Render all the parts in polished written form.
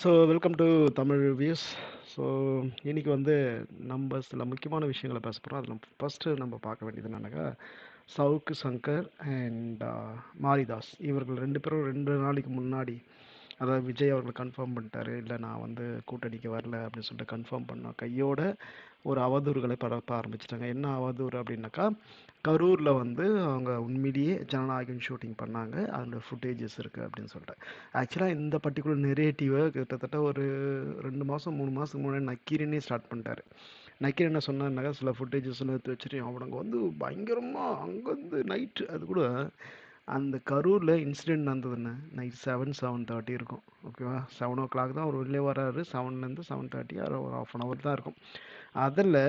So welcome to Tamil reviews. So இன்னைக்கு வந்து நம்ம சில முக்கியமான விஷயங்களை பேச போகிறோம். அதில் ஃபஸ்ட்டு நம்ம பார்க்க வேண்டியது என்னன்னாக்கா, சவுக்கு சங்கர் அண்ட் மாரிதாஸ் இவர்கள் 2 பேரும் 2 நாளைக்கு முன்னாடி, அதாவது விஜய் அவர்கள் கன்ஃபார்ம் பண்ணிட்டாரு, இல்லை நான் வந்து கூட்டணிக்கு வரல அப்படின்னு சொல்லிட்டு கன்ஃபார்ம் பண்ண கையோட ஒரு அவதூறுகளை பரப்ப ஆரம்பிச்சிட்டாங்க. என்ன அவதூறு அப்படின்னாக்கா, கரூரில் வந்து அவங்க உண்மையிலேயே ஜனநாயகன் ஷூட்டிங் பண்ணாங்க, அதில் ஃபுட்டேஜஸ் இருக்குது அப்படின்னு சொல்லிட்டு. ஆக்சுவலாக இந்த பர்டிகுலர் நெரேட்டிவை கிட்டத்தட்ட ஒரு 2 மாதம் 3 மாதத்துக்கு முன்னாடி நக்கீரனே ஸ்டார்ட் பண்ணிட்டாரு. நக்கீரன் என்ன சொன்னார்னாக்கா, சில ஃபுட்டேஜஸ் எல்லாம் எடுத்து வச்சுட்டு அவனுங்க வந்து பயங்கரமாக அங்கேருந்து நைட்டு அது கூட அந்த கரூரில் இன்சிடென்ட் நடந்ததுன்னு நைட் 7:30 இருக்கும். ஓகேவா, 7 o'clock தான் அவர் வெளியே வராரு. 7லேருந்து 7:30 ஒரு ½ an hour தான் இருக்கும். அதில்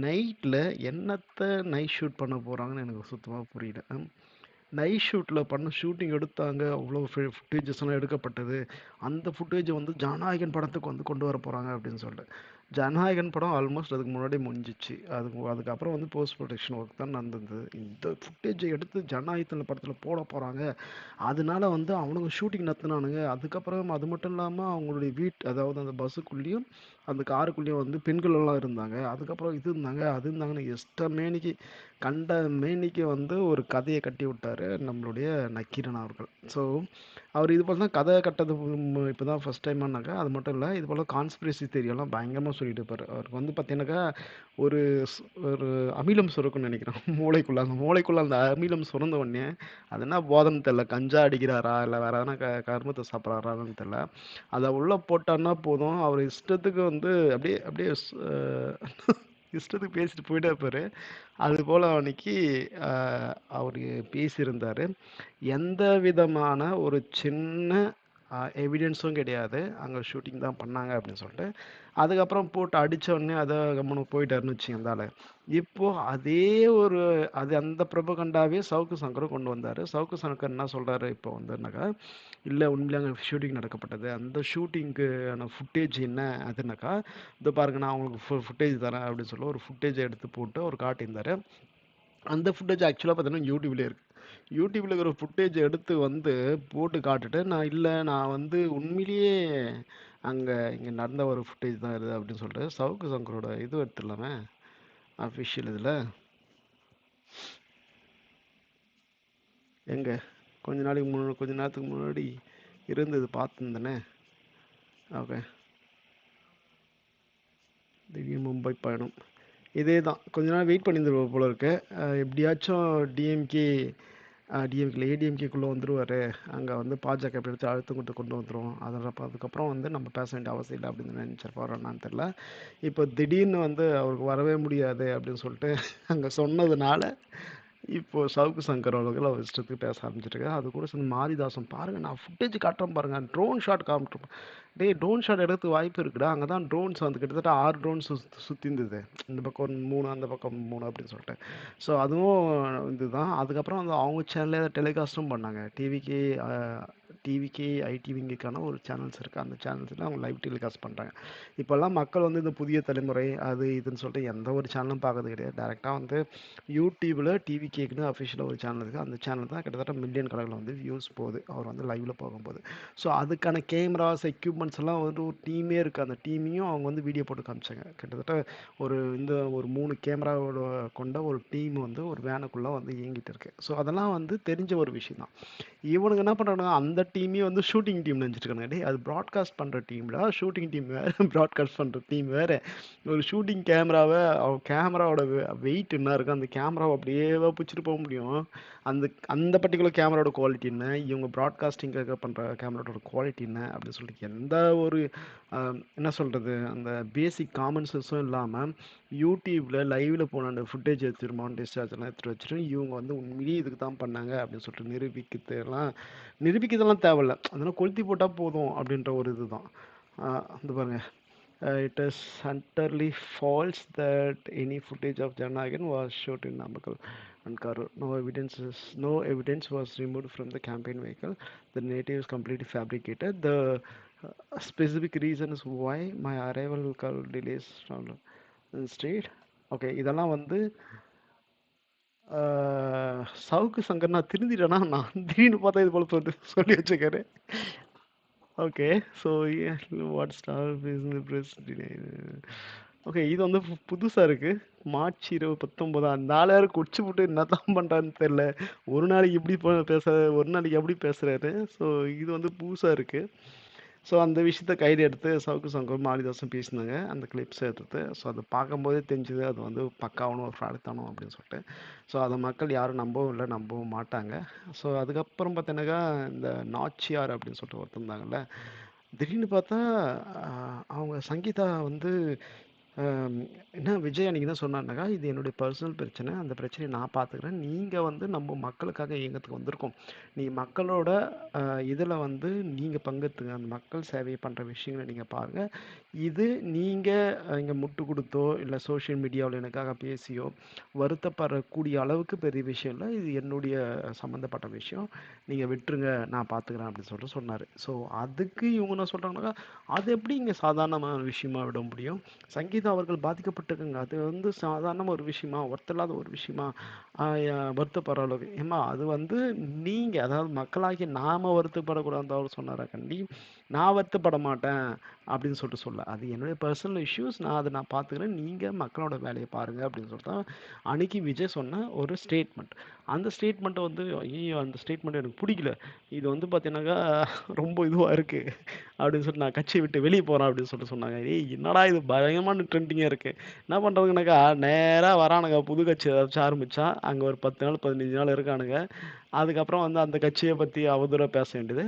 நைட்டில் என்னத்தை நைட் ஷூட் பண்ண போகிறாங்கன்னு எனக்கு சுத்தமாக புரியல. நைட் ஷூட்டில் பண்ண ஷூட்டிங் எடுத்தாங்க, அவ்வளோ ஃபுட்டேஜஸ்லாம் எடுக்கப்பட்டது. அந்த ஃபுட்டேஜை வந்து ஜனநாயகன் படத்துக்கு வந்து கொண்டு வர போகிறாங்க அப்படின்னு சொல்லிட்டு. ஜனநாயகன் படம் ஆல்மோஸ்ட் அதுக்கு முன்னாடி முடிஞ்சிச்சு. அதுக்கப்புறம் வந்து போஸ்ட் ப்ரொடக்ஷன் ஒர்க் தான் நடந்தது. இந்த ஃபுட்டேஜை எடுத்து ஜனநாயகத்தில் படத்தில் போட போகிறாங்க. அதனால வந்து அவனுங்க ஷூட்டிங் நடத்தினானுங்க. அதுக்கப்புறம் அது மட்டும் இல்லாமல் அவங்களுடைய அதாவது அந்த பஸ்ஸுக்குள்ளேயும் அந்த காருக்குள்ளேயும் வந்து பெண்கள் எல்லாம் இருந்தாங்க. அதுக்கப்புறம் இது இருந்தாங்க அது இருந்தாங்கன்னு மேனிக்கு கண்ட மேனிக்கு வந்து ஒரு கதையை கட்டி விட்டாரு நம்மளுடைய நக்கீரன் அவர்கள். ஸோ அவர் இது போல் தான் கதை கட்டது இப்போ தான் ஃபஸ்ட் டைமானாக்கா. அது மட்டும் இல்லை, இது போல் கான்ஸ்பிரசி தெரியெல்லாம் பயங்கரமாக சொல்லிட்டு இருப்பார். அவருக்கு வந்து பார்த்தீங்கன்னாக்கா ஒரு ஒரு அமிலம் சுரக்குன்னு நினைக்கிறேன் மூளைக்குள்ள. அந்த மூளைக்குள்ள அந்த அமிலம் சுரந்த உடனே அது என்ன போதன்னு தெரில, கஞ்சா அடிக்கிறாரா இல்லை வேற எதனா கருமத்தை சாப்பிட்றாரான்னு தெரில. அதை உள்ளே போட்டான்னா போதும், அவர் இஷ்டத்துக்கு வந்து அப்படியே அப்படியே இஷ்டத்துக்கு பேசிட்டு போயிட்டே இருப்பார். அதுபோல் அன்னைக்கு அவர் பேசியிருந்தார். எந்த விதமான ஒரு சின்ன எவிடன்ஸும் கிடையாது, அங்கே ஷூட்டிங் தான் பண்ணாங்க அப்படின்னு சொல்லிட்டு. அதுக்கப்புறம் போட்டு அடித்த உடனே அதை கம்முன்னு போயிட்டாருன்னு வச்சுக்கந்தால. இப்போது அதே ஒரு அந்த ப்ரொபகண்டாவே சவுக்கு சங்கரும் கொண்டு வந்தார். சவுக்கு சங்கர் என்ன சொல்கிறாரு இப்போ வந்துனாக்கா, இல்லை உண்மையிலே அங்கே ஷூட்டிங் நடக்கப்பட்டது, அந்த ஷூட்டிங்க்கான ஃபுட்டேஜ் என்ன அதுனாக்கா, இதோ பாருங்க நான் உங்களுக்கு ஃபுட்டேஜ் தரேன் அப்படின்னு சொல்லி ஒரு ஃபுட்டேஜை எடுத்து போட்டு அவர் காட்டியிருந்தார். அந்த ஃபுட்டேஜ் ஆக்சுவலாக பார்த்தீங்கன்னா யூடியூப்லேயே இருக்குது. யூடியூப்பில் இருக்கிற ஃபுட்டேஜ் எடுத்து வந்து போட்டு காட்டுட்டு, நான் வந்து உண்மையிலேயே இங்கே நடந்த ஒரு ஃபுட்டேஜ் தான் இது அப்படின்னு சொல்லிட்டு சவுக்கு சங்கரோட இது எடுத்துடலாமே அஃபிஷியல் இதில். எங்கே கொஞ்ச நேரத்துக்கு முன்னாடி இருந்தது பார்த்துருந்தேனே. ஓகே, திடீர் மும்பை பயணம் இதே தான். கொஞ்ச நேரம் வெயிட் பண்ணியிருந்துருவோம் போல இருக்கு. எப்படியாச்சும் டிஎம்கேல ஏடிஎம்கேக்குள்ளே வந்துடுவார், அங்கே வந்து பாஜக எப்படி எடுத்து அழுத்தம் கொடுத்து கொண்டு வந்துடும், அதுக்கப்புறம் வந்து நம்ம பேச வேண்டிய அவசியம் இல்லை அப்படின்னு நினச்சிருப்பாரோ என்னான்னு தெரில. இப்போ திடீர்னு வந்து அவருக்கு வரவே முடியாது அப்படின்னு சொல்லிட்டு அங்கே சொன்னதுனால இப்போ சவுக்கு சங்கர் அவர்கள் அவர் இஷ்டத்துக்கு பேச ஆரம்பிச்சிருக்காரு. அது கூட சேர்ந்து மாரிதாசன் பாருங்கள் நான் ஃபுட்டேஜ் காட்டுறேன் பாருங்கள், ட்ரோன் ஷாட் காமிட்டு. டேய், ட்ரோன் ஷாட் எடுத்து வாய்ப்பு இருக்குடா. அங்கே தான் ட்ரோன்ஸ் வந்து கிட்டத்தட்ட 6 ட்ரோன்ஸ் சுற்றி இருந்தது. இந்த பக்கம் 3 அந்த பக்கம் 3 அப்படின்னு சொல்லிட்டு. ஸோ அதுவும் இதுதான். அதுக்கப்புறம் வந்து அவங்க சேனல்லே டெலிகாஸ்ட்டும் பண்ணாங்க. டிவிக்கு ஐடிவிங்குக்கான ஒரு சேனல்ஸ் இருக்குது. அந்த சேனல்ஸில் அவங்க லைவ் டெலிகாஸ்ட் பண்ணுறாங்க. இப்போல்லாம் மக்கள் வந்து இந்த புதிய தலைமுறை அது இதுன்னு சொல்லிட்டு எந்த ஒரு சேனலும் பார்க்கறது கிடையாது. டேரெக்டாக வந்து யூடியூப்பில் டிவிகேக்குன்னு அஃபிஷியலாக ஒரு சேனல் இருக்குது. அந்த சேனல் தான் கிட்டத்தட்ட மில்லியன் கணக்கில் வந்து வியூஸ் போகுது அவர் வந்து லைவில் போகும்போது. ஸோ அதுக்கான கேமராஸ் எக்யூப்மெண்ட்ஸ் எல்லாம் வந்து ஒரு டீமே இருக்குது. அந்த டீமையும் அவங்க வந்து வீடியோ போட்டு காமிச்சாங்க. கிட்டத்தட்ட ஒரு 3 கேமராவோட கொண்ட ஒரு டீம் வந்து ஒரு வேனுக்குள்ளே வந்து இயங்கிட்டு இருக்கு. ஸோ அதெல்லாம் வந்து தெரிஞ்ச ஒரு விஷயம் தான். இவனுங்க என்ன பண்ணுறாங்க, அந்த டீமே வந்து ஷூட்டிங் டீம் நினச்சிருக்காங்க. டே, அது ப்ராட்காஸ்ட் பண்ணுற டீம்ல ஷூட்டிங் டீம் வேறு, ப்ராட்காஸ்ட் பண்ணுற டீம் வேறு. ஒரு ஷூட்டிங் கேமராவை கேமராவோட வெயிட் என்ன இருக்குது, அந்த கேமராவை அப்படியே பிடிச்சிட்டு போக முடியும். அந்த அந்த பர்டிகுலர் கேமராவோட குவாலிட்டி என்ன, இவங்க ப்ராட்காஸ்டிங்காக பண்ணுற கேமராவோட குவாலிட்டி என்ன அப்படின்னு சொல்லிட்டு எந்த ஒரு என்ன சொல்கிறது, அந்த பேசிக் காமன் சென்ஸும் இல்லாமல் யூடியூப்பில் லைவில் போன அந்த ஃபுட்டேஜ் எடுத்துட்டு மானிட்டைஸ் சார்ஜெல்லாம் எடுத்துகிட்டு வச்சுட்டு இவங்க வந்து உண்மையிலேயே இதுக்கு தான் பண்ணாங்க அப்படின்னு சொல்லிட்டு நிரூபிக்கிறதெல்லாம் தேவையில்ல, அதெல்லாம் கொளுத்தி போட்டால் போதும் அப்படின்ற ஒரு இதுதான். அந்த பாருங்க, it is entirely false that any footage of Janagayan was shot in Namakkal and Karur. No evidence was removed from the campaign vehicle. The narrative is completely fabricated. The specific reason is why my arrival will cause delays from the state. Okay, இதெல்லாம் வந்து சவுக்கு சங்கர் நான் திருந்திட்டேன்னா நான் திடீர்னு பார்த்தா இது போல சொல்லி வச்சுக்காரு. Okay. So what star press okay. இது வந்து புதுசா இருக்கு. மார்ச் 19 அந்த ஆளு யாரு குடிச்சுப்புட்டு என்னதான் பண்றாருன்னு தெரியல. ஒரு நாளைக்கு இப்படி பேசுறாரு, ஒரு நாளைக்கு எப்படி பேசுறாரு. ஸோ இது வந்து புதுசா இருக்கு. ஸோ அந்த விஷயத்த கையில் எடுத்து சவுக்கு சங்கரும் மாரிதாசும் பேசினாங்க அந்த கிளிப்ஸ் எடுத்து. ஸோ அதை பார்க்கும்போதே தெரிஞ்சுது அது வந்து பக்காவணும் ஒரு ஃப்ராடுத்தனம் அப்படின்னு சொல்லிட்டு. ஸோ அதை மக்கள் யாரும் நம்பவும் இல்லை, நம்பவும் மாட்டாங்க. ஸோ அதுக்கப்புறம் பார்த்தீங்கன்னாக்கா இந்த நாச்சியார் அப்படின்னு சொல்லிட்டு ஒருத்தர் இருந்தாங்கல்ல, திடீர்னு பார்த்தா அவங்க சங்கீதா வந்து ஆம், என்ன விஜய் அன்னைக்கு தான் சொன்னாருனாக்கா, இது என்னுடைய பர்சனல் பிரச்சனை. அந்த பிரச்சனையை நான் பார்த்துக்கிறேன். நீங்க வந்து நம்ம மக்களுக்காக இயங்கத்துக்கு வந்திருக்கோம். நீங்க மக்களோட இதுல வந்து நீங்க பங்கெடுத்துங்க. அந்த மக்கள் சேவை பண்ற விஷயங்கள நீங்க பாருங்க. இது நீங்க இங்க முட்டு குடுத்தோ, இல்ல சோசியல் மீடியாவுல எனக்காக பேசியோ, வருத்தப்படக்கூடிய அளவுக்கு பெரிய விஷயம் இல்ல. இது என்னுடைய சம்மந்தப்பட்ட விஷயம். நீங்க விட்டுருங்க. நான் பார்த்துக்கிறேன் அப்படின்னு சொல்லிட்டு சொன்னாரு. ஸோ அதுக்கு இவங்க என்ன சொல்றாங்கன்னாக்கா, அது எப்படி இங்க சாதாரணமான விஷயமா விட முடியும்? சங்கீதா அவர்கள் பாதிக்கப்பட்டிருக்காங்க. அது வந்து சாதாரண ஒரு விஷயமா, ஒருத்தர் ஒரு விஷயமா, வருத்தப்படுற அளவுக்கு. ஏம்மா அது வந்து நீங்க அதாவது மக்களாகிய நாம வருத்தப்படக்கூடாதுன்னு அவர் சொன்னாரா கண்டி? நான் வருத்தப்பட மாட்டேன் அப்படின்னு சொல்லிட்டு சொல்ல. அது என்னுடைய பர்சனல் இஷ்யூஸ். நான் பார்த்துக்கிறேன். நீங்க மக்களோட வேலையை பாருங்க அப்படின்னு சொல்லிட்டு தான் அன்னைக்கு விஜய் சொன்ன ஒரு ஸ்டேட்மெண்ட். அந்த ஸ்டேட்மெண்ட்டை வந்து ஐயோ அந்த ஸ்டேட்மெண்ட் எனக்கு பிடிக்கல. இது வந்து பார்த்தீங்கன்னாக்கா ரொம்ப இதுவாக இருக்கு. அப்படின்னு சொல்லிட்டு நான் கட்சியை விட்டு வெளியே போறேன் அப்படின்னு சொல்லிட்டு சொன்னாங்க. ஏய் என்னடா இது பயங்கரமான ட்ரெண்டிங்கா இருக்கு. என்ன பண்றதுக்குனாக்கா நேரா வரானுங்க புது கட்சி ஏதாச்சும் ஆரம்பிச்சா அங்க ஒரு 10 நாள் 15 நாள் இருக்கானுங்க. அதுக்கப்புறம் வந்து அந்த கட்சியை பத்தி அவதூறா பேச வேண்டியது.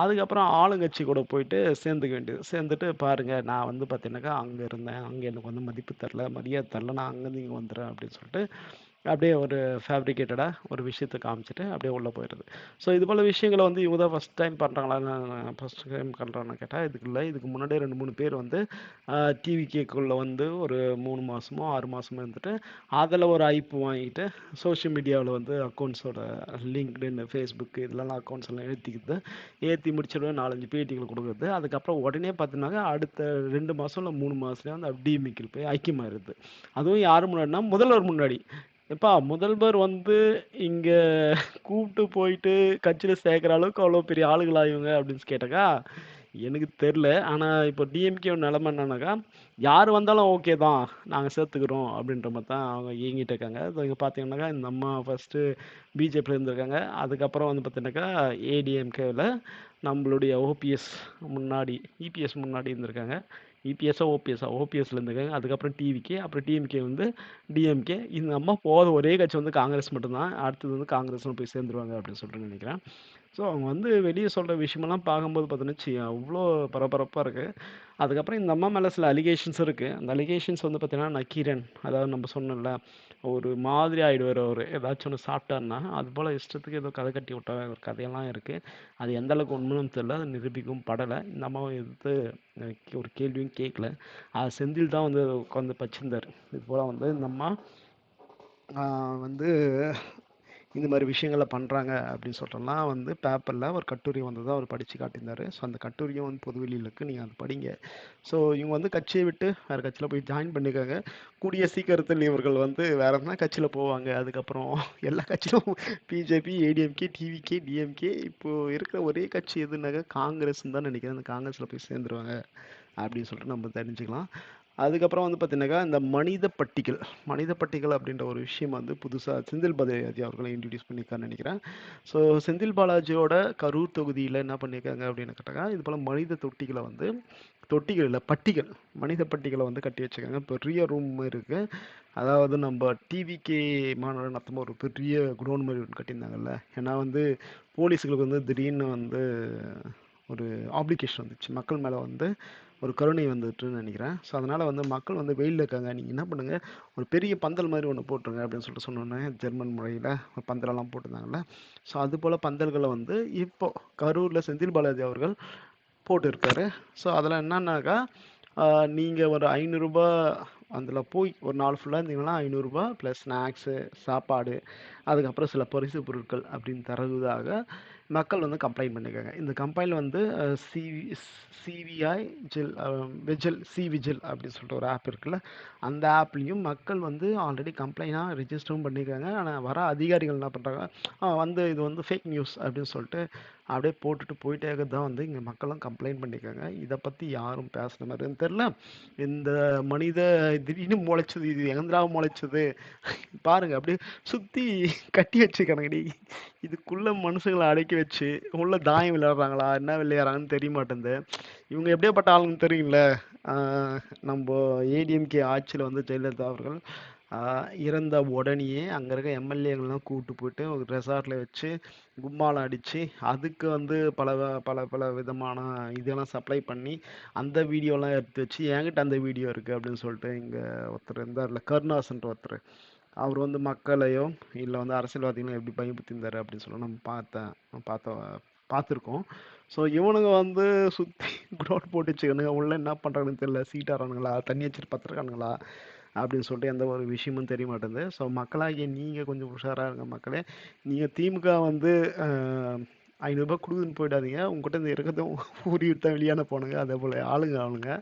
அதுக்கப்புறம் ஆளுங்கட்சி கூட போயிட்டு சேர்ந்துக்க வேண்டியது. சேர்ந்துட்டு பாருங்க நான் வந்து பார்த்தீங்கன்னாக்கா அங்க இருந்தேன். அங்க எனக்கு வந்து மதிப்பு தரல, மரியாதை தரல. நான் அங்கேருந்து இங்க வந்துடுறேன் அப்படின்னு சொல்லிட்டு அப்படியே ஒரு ஃபேப்ரிகேட்டடா ஒரு விஷயத்த காமிச்சிட்டு அப்படியே உள்ள போயிடுது. ஸோ இது போல விஷயங்கள வந்து இவங்க தான் ஃபர்ஸ்ட் டைம் பண்றாங்களான்னு ஃபர்ஸ்ட் டைம் பண்றாங்கன்னு கேட்டா இதுக்கு இல்ல. இதுக்கு முன்னாடியே 2, 3 பேர் வந்து டிவிகேக்குள்ள வந்து ஒரு 3 மாசமோ, 6 மாசமோ இருந்துட்டு, அதுல ஒரு ஐப் வாங்கிட்டு சோசியல் மீடியாவுல வந்து அக்கவுண்ட்ஸோட லிங்க்டின், ஃபேஸ்புக் இதுலலாம் அக்கவுண்ட்ஸ் எல்லாம் ஏத்திக்கிது. ஏத்தி முடிச்ச உடனே 4, 5 பேட்டிகள் குடுக்குறது. அதுக்கப்புறம் உடனே பார்த்தீங்கன்னாக்க அடுத்த 2 மாசம் இல்ல 3 மாசத்துலயே வந்து டிஎம்கேல போய் ஐக்கியமாயிருது. அதுவும் யாரு முன்னாடின்னா முதல்வர் முன்னாடி. எப்பா முதல்வர் வந்து இங்க கூப்பிட்டு போயிட்டு கட்சியில சேர்க்கிற அளவுக்கு அவ்வளோ பெரிய ஆளுகளா இவங்க அப்படின்னு கேட்டாக்கா எனக்கு தெரியல. ஆனா இப்போ டிஎம்கே நிலைமை என்னன்னாக்கா யார் வந்தாலும் ஓகே தான் நாங்க சேர்த்துக்கிறோம் அப்படின்ற மாதிரி தான் அவங்க இயங்கிட்டு இருக்காங்க. இங்க பார்த்தீங்கன்னாக்கா இந்த அம்மா ஃபர்ஸ்ட் பிஜேபியில் இருந்திருக்காங்க. அதுக்கப்புறம் வந்து பார்த்தீங்கன்னாக்கா ஏடிஎம்கேவில் நம்மளுடைய ஓபிஎஸ் முன்னாடி இபிஎஸ் முன்னாடி இருந்திருக்காங்க. இபிஎஸ்ஸா ஓபிஎஸ்ஸா ஓபிஎஸ்ல இருந்திருக்காங்க. அதுக்கப்புறம் டிவிகே அப்புறம் டிஎம்கே வந்து டிஎம்கே. இந்த அம்மா போகிற ஒரே கட்சி வந்து காங்கிரஸ் மட்டும்தான். அடுத்தது வந்து காங்கிரஸ்னு போய் சேர்ந்துருவாங்க அப்படின்னு சொல்லிட்டு நினைக்கிறேன். ஸோ அவங்க வந்து வெளியே சொல்கிற விஷயமெல்லாம் பார்க்கும்போது பார்த்தீங்கன்னா அவ்வளோ பரபரப்பாக இருக்குது. அதுக்கப்புறம் இந்த அம்மா மேலே சில அலிகேஷன்ஸ் இருக்குது. அந்த அலிகேஷன்ஸ் வந்து பார்த்தீங்கன்னா நக்கீரன் அதாவது நம்ம சொன்னோம்ல ஒரு மாதிரி ஆகிடுவார் அவர் ஏதாச்சும் ஒன்று சாப்பிட்டாருன்னா அது போல் இஷ்டத்துக்கு ஏதோ கதை கட்டி விட்ட ஒரு கதையெல்லாம் இருக்குது. அது எந்த அளவுக்கு உண்மைன்னு தெரியல. அது நிரூபிக்கவும் படலை. இந்த அம்மாவை எதிர்த்து ஒரு கேள்வியும் கேட்கல. அது செந்தில் தான் வந்து உட்காந்து பச்சிருந்தார். இது போல் வந்து இந்த அம்மா வந்து இந்த மாதிரி விஷயங்களை பண்ணுறாங்க அப்படின்னு சொல்லிட்டுலாம் வந்து பேப்பரில் ஒரு கட்டுரை வந்ததாக அவர் படித்து காட்டியிருந்தார். ஸோ அந்த கட்டுரையும் வந்து பொதுவெளியில் இருக்குது. நீங்கள் அதை படிங்க. ஸோ இவங்க வந்து கட்சியை விட்டு வேறு கட்சியில் போய் ஜாயின் பண்ணியிருக்காங்க. கூடிய சீக்கிரத்தில் இவர்கள் வந்து வேற எதனா கட்சியில் போவாங்க. அதுக்கப்புறம் எல்லா கட்சியிலும் பிஜேபி, ஏடிஎம்கே, டிவிகே, டிஎம்கே இப்போ இருக்கிற ஒரே கட்சி எதுனாக்க காங்கிரஸ்ன்னு தான் நினைக்கிறேன். அந்த காங்கிரஸில் போய் சேர்ந்துருவாங்க அப்படின்னு சொல்லிட்டு நம்ம தெரிஞ்சுக்கலாம். அதுக்கப்புறம் வந்து பார்த்தீங்கன்னாக்கா இந்த மனித பட்டிகள் அப்படின்ற ஒரு விஷயம் வந்து புதுசாக செந்தில் பாலாஜி அவர்களை இன்ட்ரடியூஸ் பண்ணியிருக்காருன்னு நினைக்கிறேன். ஸோ செந்தில் பாலாஜியோட கரூர் தொகுதியில் என்ன பண்ணியிருக்காங்க அப்படின்னு கேட்டாக்கா இது போல் மனித தொட்டிகளை வந்து தொட்டிகள் இல்லை பட்டிகள் மனித பட்டிகளை வந்து கட்டி வச்சுருக்காங்க. பெரிய ரூம் இருக்குது. அதாவது நம்ம டிவிகே மாநாடு நடத்தும் ஒரு பெரிய குடோன் மாதிரி ஒன்று கட்டியிருந்தாங்கல்ல. ஏன்னா வந்து போலீஸுகளுக்கு வந்து திடீர்னு வந்து ஒரு ஆப்ளிகேஷன் வந்துச்சு மக்கள் மேலே வந்து ஒரு கருணை வந்துட்டுன்னு நினைக்கிறேன். ஸோ அதனால் வந்து மக்கள் வந்து வெயிலில் இருக்காங்க. நீங்கள் என்ன பண்ணுங்கள் ஒரு பெரிய பந்தல் மாதிரி ஒன்று போட்டுருங்க அப்படின்னு சொல்லிட்டு சொன்னோன்னே ஜெர்மன் முறையில் பந்தலெல்லாம் போட்டிருந்தாங்கல்ல. ஸோ அது போல் பந்தல்களை வந்து இப்போ கரூரில் செந்தில் பாலாஜி அவர்கள் போட்டிருக்காரு. ஸோ அதில் என்னன்னாக்கா நீங்கள் ஒரு ரூ. 500 அதில் போய் ஒரு நாள் ஃபுல்லாக இருந்தீங்கன்னா ரூ. 500 ப்ளஸ் ஸ்நாக்ஸு சாப்பாடு அதுக்கப்புறம் சில பரிசு பொருட்கள் அப்படின்னு தரதுதாக மக்கள் வந்து கம்ப்ளைண்ட் பண்ணியிருக்காங்க. இந்த கம்ப்ளைண்ட் வந்து சிவிஐ ஜில் விஜில் விஜில் அப்படின்னு சொல்லிட்டு ஒரு ஆப் இருக்குல்ல. அந்த ஆப்லேயும் மக்கள் வந்து ஆல்ரெடி கம்ப்ளைண்டாக ரிஜிஸ்டரும் பண்ணியிருக்காங்க. ஆனால் வர அதிகாரிகள் என்ன பண்ணுறாங்க வந்து இது வந்து ஃபேக் நியூஸ் அப்படின்னு சொல்லிட்டு அப்படியே போட்டுட்டு போயிட்டே இருக்கிறது தான் வந்து இங்கே மக்கள்லாம் கம்ப்ளைண்ட் பண்ணியிருக்காங்க. இதை பற்றி யாரும் பேசுன மாதிரி தெரில. இந்த மனித திடீர்னு முளைச்சது, இது எங்கேருந்துடா முளைச்சது பாருங்க, அப்படியே சுற்றி கட்டி வச்சுக்கிறாங்கடி. இதுக்குள்ள மனுஷங்களை அடக்கி வச்சு உள்ள தாயம் விளையாடுறாங்களா என்ன விளையாடுறாங்கன்னு தெரிய மாட்டேங்குது. இவங்க எப்படியாப்பட்ட ஆளுன்னு தெரியுங்கள. நம்ம ஏடிஎம்கே ஆட்சியில் வந்து ஜெயலலிதா அவர்கள் இறந்த உடனேயே அங்கே இருக்க எம்எல்ஏங்கள்லாம் கூப்பிட்டு போயிட்டு ஒரு ரெசார்ட்டில் வச்சு கும்மாளம் அடித்து அதுக்கு வந்து பல பல பல விதமான இதெல்லாம் சப்ளை பண்ணி அந்த வீடியோலாம் எடுத்து வச்சு என்கிட்ட அந்த வீடியோ இருக்குது அப்படின்னு சொல்லிட்டு இங்கே ஒருத்தர் இருந்தார்ல, கருணாசன்ற ஒருத்தர், அவர் வந்து மக்களையோ இல்லை வந்து அரசியல்வாதிகளும் எப்படி பயன்படுத்தியிருந்தாரு அப்படின்னு சொல்லி நம்ம பார்த்துருக்கோம். ஸோ இவனுங்க வந்து சுற்றி குடோட் போட்டு வச்சுக்கணுங்க, உள்ள என்ன பண்ணுறாங்கன்னு தெரியல, சீட்டாரானுங்களா தண்ணி வச்சுட்டு பார்த்துருக்கானுங்களா அப்படின்னு சொல்லிட்டு எந்த ஒரு விஷயமும் தெரிய மாட்டேங்குது. ஸோ மக்களாகிய நீங்கள் கொஞ்சம் உஷாராக இருங்க மக்களே. நீங்கள் திமுக வந்து 500 ரூபாய் கொடுக்குன்னு போயிடாதீங்க, உங்ககிட்ட இந்த இருக்கிறதும் ஊறி விட்டா வெளியான போனுங்க, அதே போல் ஆளுங்க.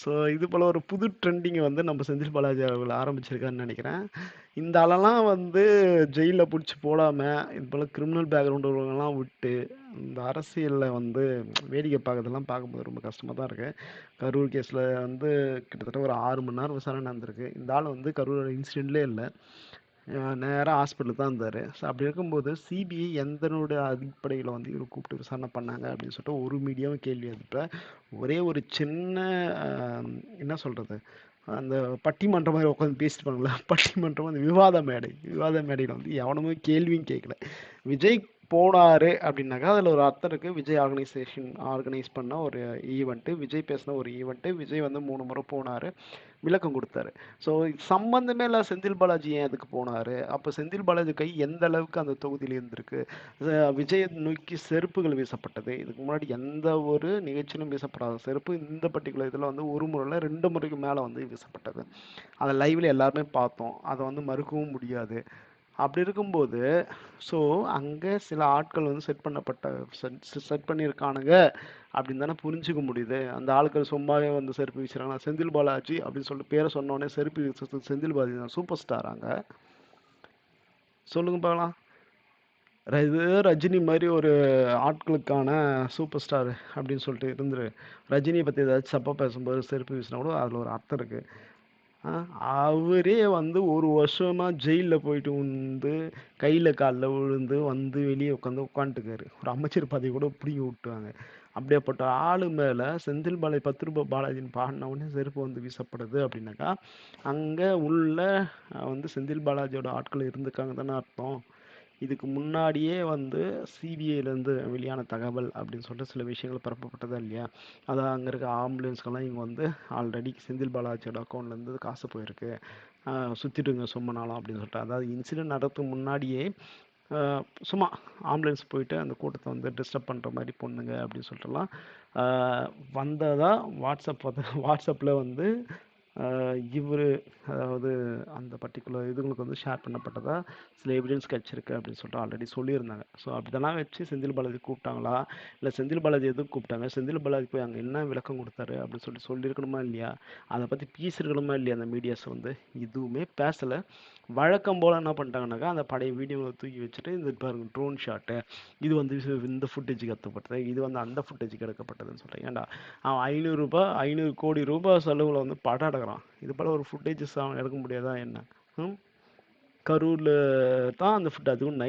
ஸோ இது போல் ஒரு புது ட்ரெண்டிங்கை வந்து நம்ம செந்தில் பாலாஜி அவர்கள் ஆரம்பிச்சிருக்கான்னு நினைக்கிறேன். இந்த ஆளெல்லாம் வந்து ஜெயிலில் பிடிச்சி போடாமல் இது போல் கிரிமினல் பேக்ரவுண்ட் உள்ளவங்கலாம் விட்டு இந்த அரசியலில் வந்து வேடிக்கை பார்க்கறதெல்லாம் பார்க்கும்போது ரொம்ப கஷ்டமாக தான் இருக்குது. கரூர் கேஸில் வந்து கிட்டத்தட்ட ஒரு 6 மணி நேரம் விசாரணை நடந்திருக்கு. இந்த ஆள் வந்து கரூர் இன்சிடெண்ட்லேயே இல்லை, நேராக ஹாஸ்பிட்டலில் தான் இருந்தார். ஸோ அப்படி இருக்கும்போது சிபிஐ எந்தனுடைய அடிப்படையில் வந்து இவர் கூப்பிட்டு விசாரணை பண்ணாங்க அப்படின்னு சொல்லிட்டு ஒரு மீடியாவும் கேள்வி எழுப்ப, ஒரே ஒரு சின்ன என்ன சொல்கிறது, அந்த பட்டிமன்றம் மாதிரி உட்காந்து பேசிட்டு பாருங்களா, பட்டிமன்றம் அந்த விவாத மேடையில் வந்து எவனுமே கேள்வியும் கேட்கல. விஜய் போனார் அப்படின்னாக்கா அதில் ஒரு அர்த்தம் இருக்குது. விஜய் ஆர்கனைஸ் பண்ண ஒரு ஈவெண்ட்டு, விஜய் பேசின ஒரு ஈவெண்ட்டு, விஜய் வந்து 3 முறை போனார், விளக்கம் கொடுத்தாரு. ஸோ சம்பந்தமே இல்லை செந்தில் பாலாஜி ஏன் அதுக்கு போனார், அப்போ செந்தில் பாலாஜி கை எந்த அளவுக்கு அந்த தொகுதியில் இருந்திருக்கு, விஜயை நோக்கி செருப்புகள் வீசப்பட்டது, இதுக்கு முன்னாடி எந்த ஒரு நிகழ்ச்சியிலும் வீசப்படாத செருப்பு இந்த பர்டிகுலர் இதில் வந்து ஒரு முறையில் 2 முறைக்கு மேலே வந்து வீசப்பட்டது. அதை லைவில் எல்லாருமே பார்த்தோம், அதை வந்து மறுக்கவும் முடியாது. அப்படி இருக்கும்போது ஸோ அங்கே சில ஆட்கள் வந்து செட் பண்ணியிருக்கானுங்க அப்படின்னு தானே புரிஞ்சுக்க முடியுது. அந்த ஆட்கள் சும்மாவே வந்து செருப்பு வீசுறாங்க. செந்தில் பாலாஜி அப்படின்னு சொல்லிட்டு பேரை சொன்னோடனே செருப்பு வீசுறது செந்தில் பாலாஜி தான், சூப்பர் ஸ்டாராங்க. சொல்லுங்க பார்க்கலாம். இது ரஜினி மாதிரி ஒரு ஆட்களுக்கான சூப்பர் ஸ்டார் அப்படின்னு சொல்லிட்டு இருந்துரு, ரஜினியை பற்றி ஏதாச்சும் சப்பா பேசும்போது செருப்பு வீசினா கூட அதில் ஒரு அர்த்தம் இருக்குது. அவரே வந்து 1 வருஷமா ஜெயிலில் போயிட்டு வந்து கையில் காலில் விழுந்து வந்து வெளியே உட்காந்துட்டுருக்காரு. ஒரு அமைச்சர் பதவி கூட பிடிங்கி விட்டுவாங்க. அப்படியேப்பட்ட ஆளு மேலே செந்தில் பாலாஜி 10 ரூபாய் பாலாஜின்னு பாடின உடனே செருப்பு வந்து வீசப்படுது அப்படின்னாக்கா, அங்கே உள்ள வந்து செந்தில் பாலாஜியோட ஆட்கள் இருந்திருக்காங்க தானே அர்த்தம். இதுக்கு முன்னாடியே வந்து சிபிஐலேருந்து வெளியான தகவல் அப்படின்னு சொல்லிட்டு சில விஷயங்கள் பரப்பப்பட்டதா இல்லையா. அதான் அங்கே இருக்க ஆம்புலன்ஸ்க்கெல்லாம் இங்கே வந்து ஆல்ரெடி செந்தில் பாலாஜியோட அக்கௌண்ட்லேருந்து காசு போயிருக்கு, சுற்றிட்டுங்க சும்மா நாளும் அப்படின்னு சொல்லிட்டு, அதாவது இன்சிடென்ட் நடத்துக்கு முன்னாடியே சும்மா ஆம்புலன்ஸ் போயிட்டு அந்த கூட்டத்தை வந்து டிஸ்டர்ப் பண்ணுற மாதிரி பொண்ணுங்க அப்படின்னு சொல்லிட்டுலாம் வந்ததாக வாட்ஸ்அப்பில் வந்து இவர், அதாவது அந்த பர்டிகுலர் இதுங்களுக்கு வந்து ஷேர் பண்ணப்பட்டதா சில எவிடன்ஸ் கிடச்சிருக்கு அப்படின்னு சொல்லிட்டு ஆல்ரெடி சொல்லியிருந்தாங்க. ஸோ அப்படிதெல்லாம் வச்சு செந்தில் பாலாஜி கூப்பிட்டாங்களா, இல்லை செந்தில் பாலாஜி எதுவும் கூப்பிட்டாங்க, செந்தில் பாலாஜி போய் அங்கே என்ன விளக்கம் கொடுத்தாரு அப்படின்னு சொல்லிட்டு சொல்லியிருக்கணுமா இல்லையா, அதை பற்றி பேசியிருக்கணுமா இல்லையா அந்த மீடியாஸ் வந்து, எதுவுமே பேசலை. வழக்கம் போல் என்ன பண்ணிட்டாங்கனாக்கா அந்த பழைய வீடியோவை தூக்கி வச்சுட்டு இந்த பாருங்க ட்ரோன் ஷாட்டு, இது வந்து இந்த ஃபுட்டேஜுக்கு எடுக்கப்பட்டது, இது வந்து அந்த ஃபுட்டேஜுக்கு எடுக்கப்பட்டதுன்னு சொல்கிறேன். ஏன்டா அவன் 500 கோடி ரூபாய் செலவில் வந்து படம் எடுக்கிறான், இது போல் ஒரு ஃபுட்டேஜஸ் அவன் எடுக்க முடியாதா என்ன? கரூரில் தான் அந்த அதுவும்